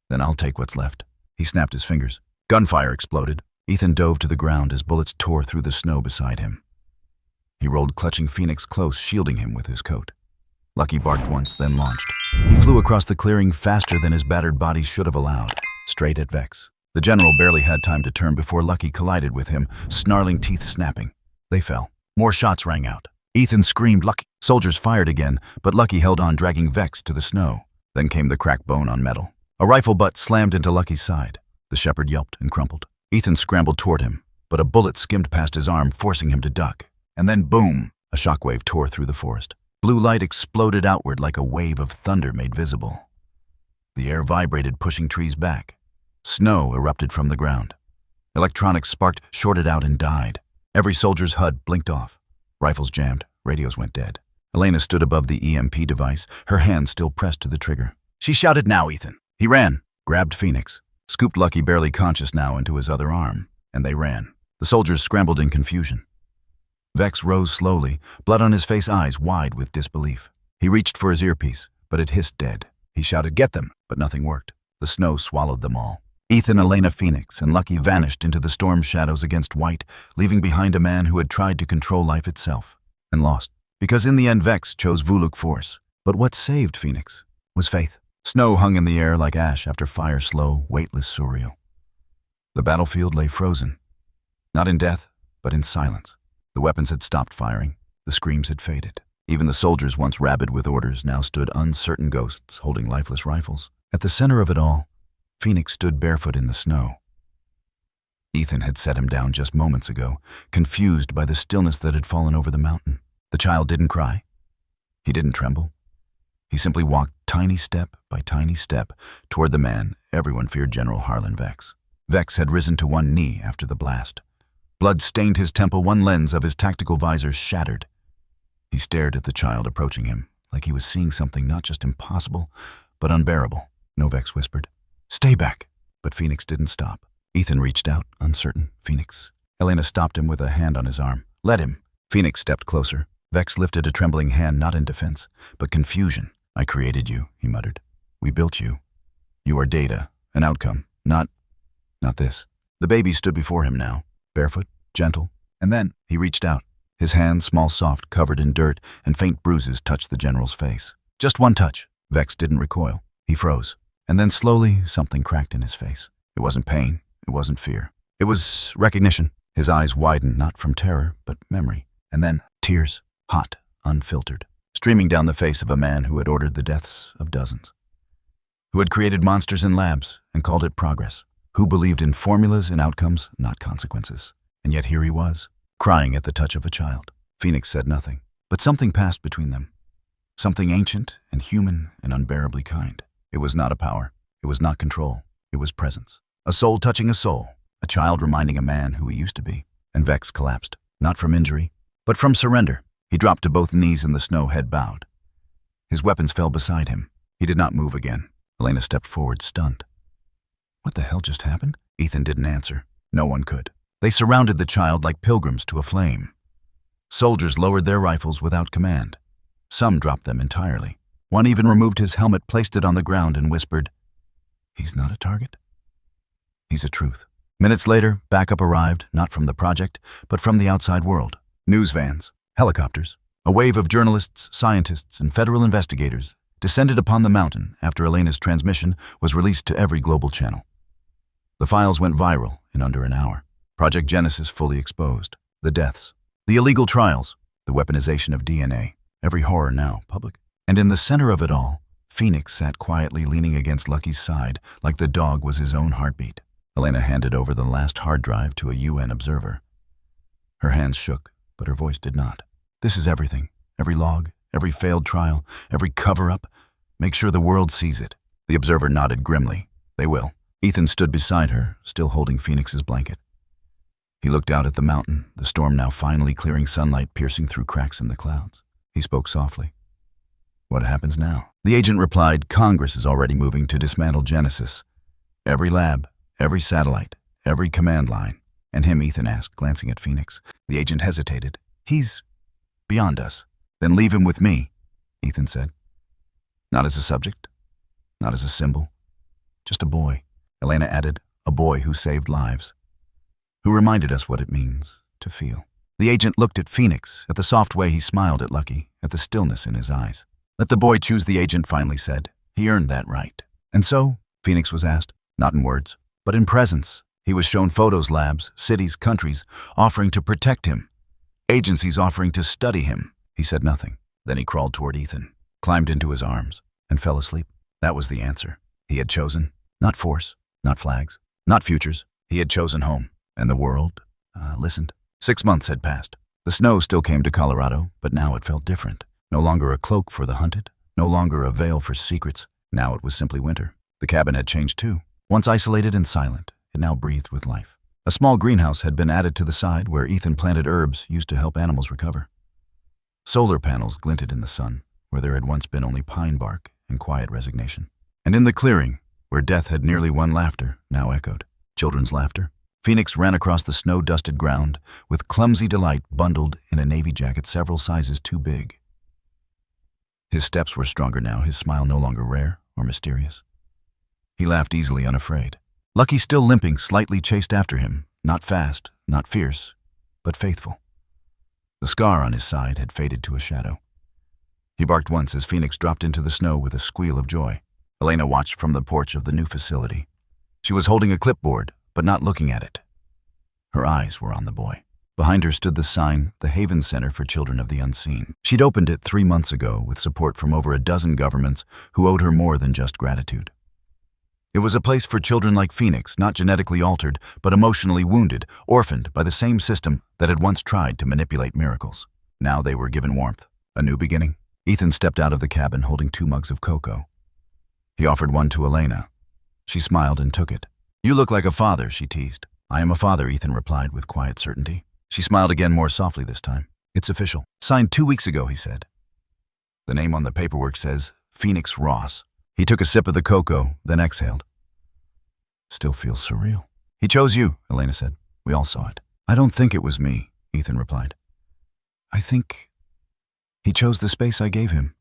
Then I'll take what's left. He snapped his fingers. Gunfire exploded. Ethan dove to the ground as bullets tore through the snow beside him. He rolled, clutching Phoenix close, shielding him with his coat. Lucky barked once, then launched. He flew across the clearing faster than his battered body should have allowed, straight at Vex. The general barely had time to turn before Lucky collided with him, snarling teeth snapping. They fell. More shots rang out. Ethan screamed, Lucky. Soldiers fired again, but Lucky held on, dragging Vex to the snow. Then came the cracked bone on metal. A rifle butt slammed into Lucky's side. The shepherd yelped and crumpled. Ethan scrambled toward him, but a bullet skimmed past his arm, forcing him to duck. And then boom! A shockwave tore through the forest. Blue light exploded outward like a wave of thunder made visible. The air vibrated, pushing trees back. Snow erupted from the ground. Electronics sparked, shorted out, and died. Every soldier's HUD blinked off. Rifles jammed, radios went dead. Elena stood above the EMP device, her hand still pressed to the trigger. She shouted, now, Ethan. He ran, grabbed Phoenix, scooped Lucky, barely conscious now, into his other arm, and they ran. The soldiers scrambled in confusion. Vex rose slowly, blood on his face, eyes wide with disbelief. He reached for his earpiece, but it hissed dead. He shouted, get them, but nothing worked. The snow swallowed them all. Ethan, Elena, Phoenix, and Lucky vanished into the storm shadows against white, leaving behind a man who had tried to control life itself, and lost. Because in the end, Vex chose Vuluk force. But what saved Phoenix was faith. Snow hung in the air like ash after fire, slow, weightless, surreal. The battlefield lay frozen, not in death, but in silence. The weapons had stopped firing. The screams had faded. Even the soldiers, once rabid with orders, now stood uncertain ghosts holding lifeless rifles. At the center of it all, Phoenix stood barefoot in the snow. Ethan had set him down just moments ago, confused by the stillness that had fallen over the mountain. The child didn't cry. He didn't tremble. He simply walked tiny step by tiny step toward the man everyone feared, General Harlan Vex. Vex had risen to one knee after the blast. Blood stained his temple, one lens of his tactical visor shattered. He stared at the child approaching him, like he was seeing something not just impossible, but unbearable. No, Vex whispered. Stay back. But Phoenix didn't stop. Ethan reached out, uncertain. Phoenix. Elena stopped him with a hand on his arm. Let him. Phoenix stepped closer. Vex lifted a trembling hand, not in defense, but confusion. I created you, he muttered. We built you. You are data, an outcome, not this. The baby stood before him now, barefoot, gentle, and then he reached out. His hand, small, soft, covered in dirt, and faint bruises touched the general's face. Just one touch. Vex didn't recoil. He froze. And then slowly, something cracked in his face. It wasn't pain. It wasn't fear. It was recognition. His eyes widened, not from terror, but memory. And then tears, hot, unfiltered, streaming down the face of a man who had ordered the deaths of dozens, who had created monsters in labs and called it progress, who believed in formulas and outcomes, not consequences. And yet here he was, crying at the touch of a child. Phoenix said nothing, but something passed between them. Something ancient and human and unbearably kind. It was not a power. It was not control. It was presence. A soul touching a soul. A child reminding a man who he used to be. And Vex collapsed, not from injury, but from surrender. He dropped to both knees in the snow, head bowed. His weapons fell beside him. He did not move again. Elena stepped forward, stunned. What the hell just happened? Ethan didn't answer. No one could. They surrounded the child like pilgrims to a flame. Soldiers lowered their rifles without command. Some dropped them entirely. One even removed his helmet, placed it on the ground, and whispered, "He's not a target. He's a truth." Minutes later, backup arrived, not from the project, but from the outside world. News vans, helicopters. A wave of journalists, scientists, and federal investigators descended upon the mountain after Elena's transmission was released to every global channel. The files went viral in under an hour. Project Genesis fully exposed. The deaths, the illegal trials, the weaponization of DNA, every horror now public. And in the center of it all, Phoenix sat quietly leaning against Lucky's side like the dog was his own heartbeat. Elena handed over the last hard drive to a UN observer. Her hands shook, but her voice did not. "This is everything. Every log, every failed trial, every cover-up. Make sure the world sees it." The observer nodded grimly. "They will." Ethan stood beside her, still holding Phoenix's blanket. He looked out at the mountain, the storm now finally clearing sunlight piercing through cracks in the clouds. He spoke softly. What happens now? The agent replied, Congress is already moving to dismantle Genesis. Every lab, every satellite, every command line. And him, Ethan asked, glancing at Phoenix. The agent hesitated. He's beyond us. Then leave him with me, Ethan said. Not as a subject, not as a symbol, just a boy. Elena added, a boy who saved lives, who reminded us what it means to feel. The agent looked at Phoenix, at the soft way he smiled at Lucky, at the stillness in his eyes. Let the boy choose, the agent finally said. He earned that right. And so, Phoenix was asked, not in words, but in presence. He was shown photos, labs, cities, countries, offering to protect him. Agencies offering to study him. He said nothing. Then he crawled toward Ethan, climbed into his arms, and fell asleep. That was the answer. He had chosen, not force, not flags, not futures. He had chosen home. And the world listened. 6 months had passed. The snow still came to Colorado, but now it felt different. No longer a cloak for the hunted, no longer a veil for secrets. Now it was simply winter. The cabin had changed too. Once isolated and silent, it now breathed with life. A small greenhouse had been added to the side where Ethan planted herbs used to help animals recover. Solar panels glinted in the sun, where there had once been only pine bark and quiet resignation. And in the clearing, where death had nearly won, laughter now echoed. Children's laughter. Phoenix ran across the snow-dusted ground with clumsy delight, bundled in a navy jacket several sizes too big. His steps were stronger now, his smile no longer rare or mysterious. He laughed easily, unafraid. Lucky, still limping, slightly chased after him, not fast, not fierce, but faithful. The scar on his side had faded to a shadow. He barked once as Phoenix dropped into the snow with a squeal of joy. Elena watched from the porch of the new facility. She was holding a clipboard, but not looking at it. Her eyes were on the boy. Behind her stood the sign, the Haven Center for Children of the Unseen. She'd opened it 3 months ago with support from over a dozen governments who owed her more than just gratitude. It was a place for children like Phoenix, not genetically altered, but emotionally wounded, orphaned by the same system that had once tried to manipulate miracles. Now they were given warmth, a new beginning. Ethan stepped out of the cabin holding 2 mugs of cocoa. He offered one to Elena. She smiled and took it. You look like a father, she teased. I am a father, Ethan replied with quiet certainty. She smiled again, more softly this time. It's official. Signed 2 weeks ago, he said. The name on the paperwork says Phoenix Ross. He took a sip of the cocoa, then exhaled. Still feels surreal. He chose you, Elena said. We all saw it. I don't think it was me, Ethan replied. I think he chose the space I gave him.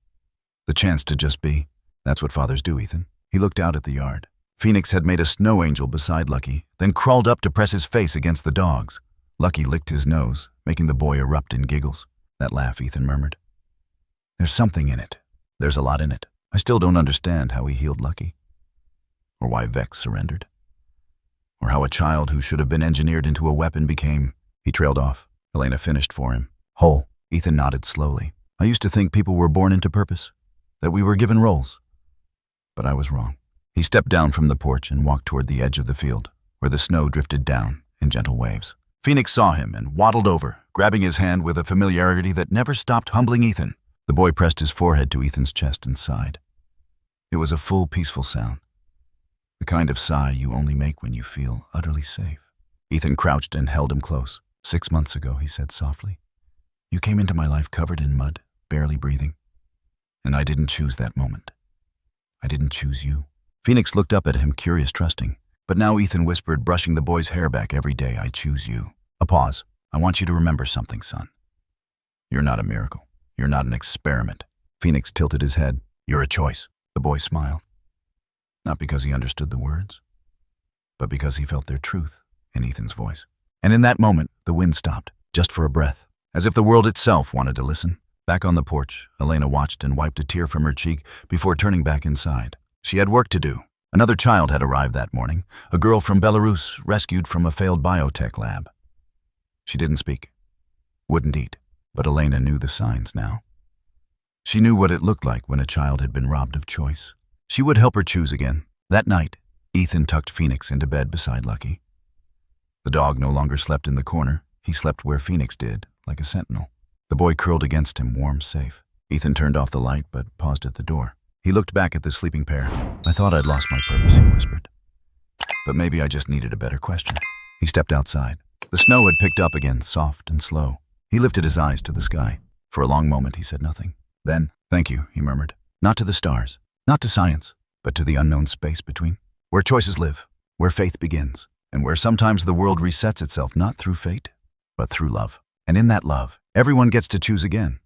The chance to just be. That's what fathers do, Ethan. He looked out at the yard. Phoenix had made a snow angel beside Lucky, then crawled up to press his face against the dogs. Lucky licked his nose, making the boy erupt in giggles. That laugh, Ethan murmured. There's something in it. There's a lot in it. I still don't understand how he healed Lucky. Or why Vex surrendered. Or how a child who should have been engineered into a weapon became... He trailed off. Elena finished for him. Whole. Ethan nodded slowly. I used to think people were born into purpose, that we were given roles. But I was wrong. He stepped down from the porch and walked toward the edge of the field, where the snow drifted down in gentle waves. Phoenix saw him and waddled over, grabbing his hand with a familiarity that never stopped humbling Ethan. The boy pressed his forehead to Ethan's chest and sighed. It was a full, peaceful sound. The kind of sigh you only make when you feel utterly safe. Ethan crouched and held him close. 6 months ago, he said softly. You came into my life covered in mud, barely breathing. And I didn't choose that moment. I didn't choose you. Phoenix looked up at him, curious, trusting. But now Ethan whispered, brushing the boy's hair back, every day I choose you. A pause. I want you to remember something, son. You're not a miracle. You're not an experiment. Phoenix tilted his head. You're a choice. The boy smiled. Not because he understood the words, but because he felt their truth in Ethan's voice. And in that moment, the wind stopped, just for a breath, as if the world itself wanted to listen. Back on the porch, Elena watched and wiped a tear from her cheek before turning back inside. She had work to do. Another child had arrived that morning, a girl from Belarus rescued from a failed biotech lab. She didn't speak, wouldn't eat, but Elena knew the signs now. She knew what it looked like when a child had been robbed of choice. She would help her choose again. That night, Ethan tucked Phoenix into bed beside Lucky. The dog no longer slept in the corner. He slept where Phoenix did, like a sentinel. The boy curled against him, warm, safe. Ethan turned off the light, but paused at the door. He looked back at the sleeping pair. I thought I'd lost my purpose, he whispered. But maybe I just needed a better question. He stepped outside. The snow had picked up again, soft and slow. He lifted his eyes to the sky. For a long moment, he said nothing. Then, "Thank you," he murmured. "Not to the stars, not to science, but to the unknown space between. Where choices live, where faith begins, and where sometimes the world resets itself not through fate, but through love. And in that love, everyone gets to choose again.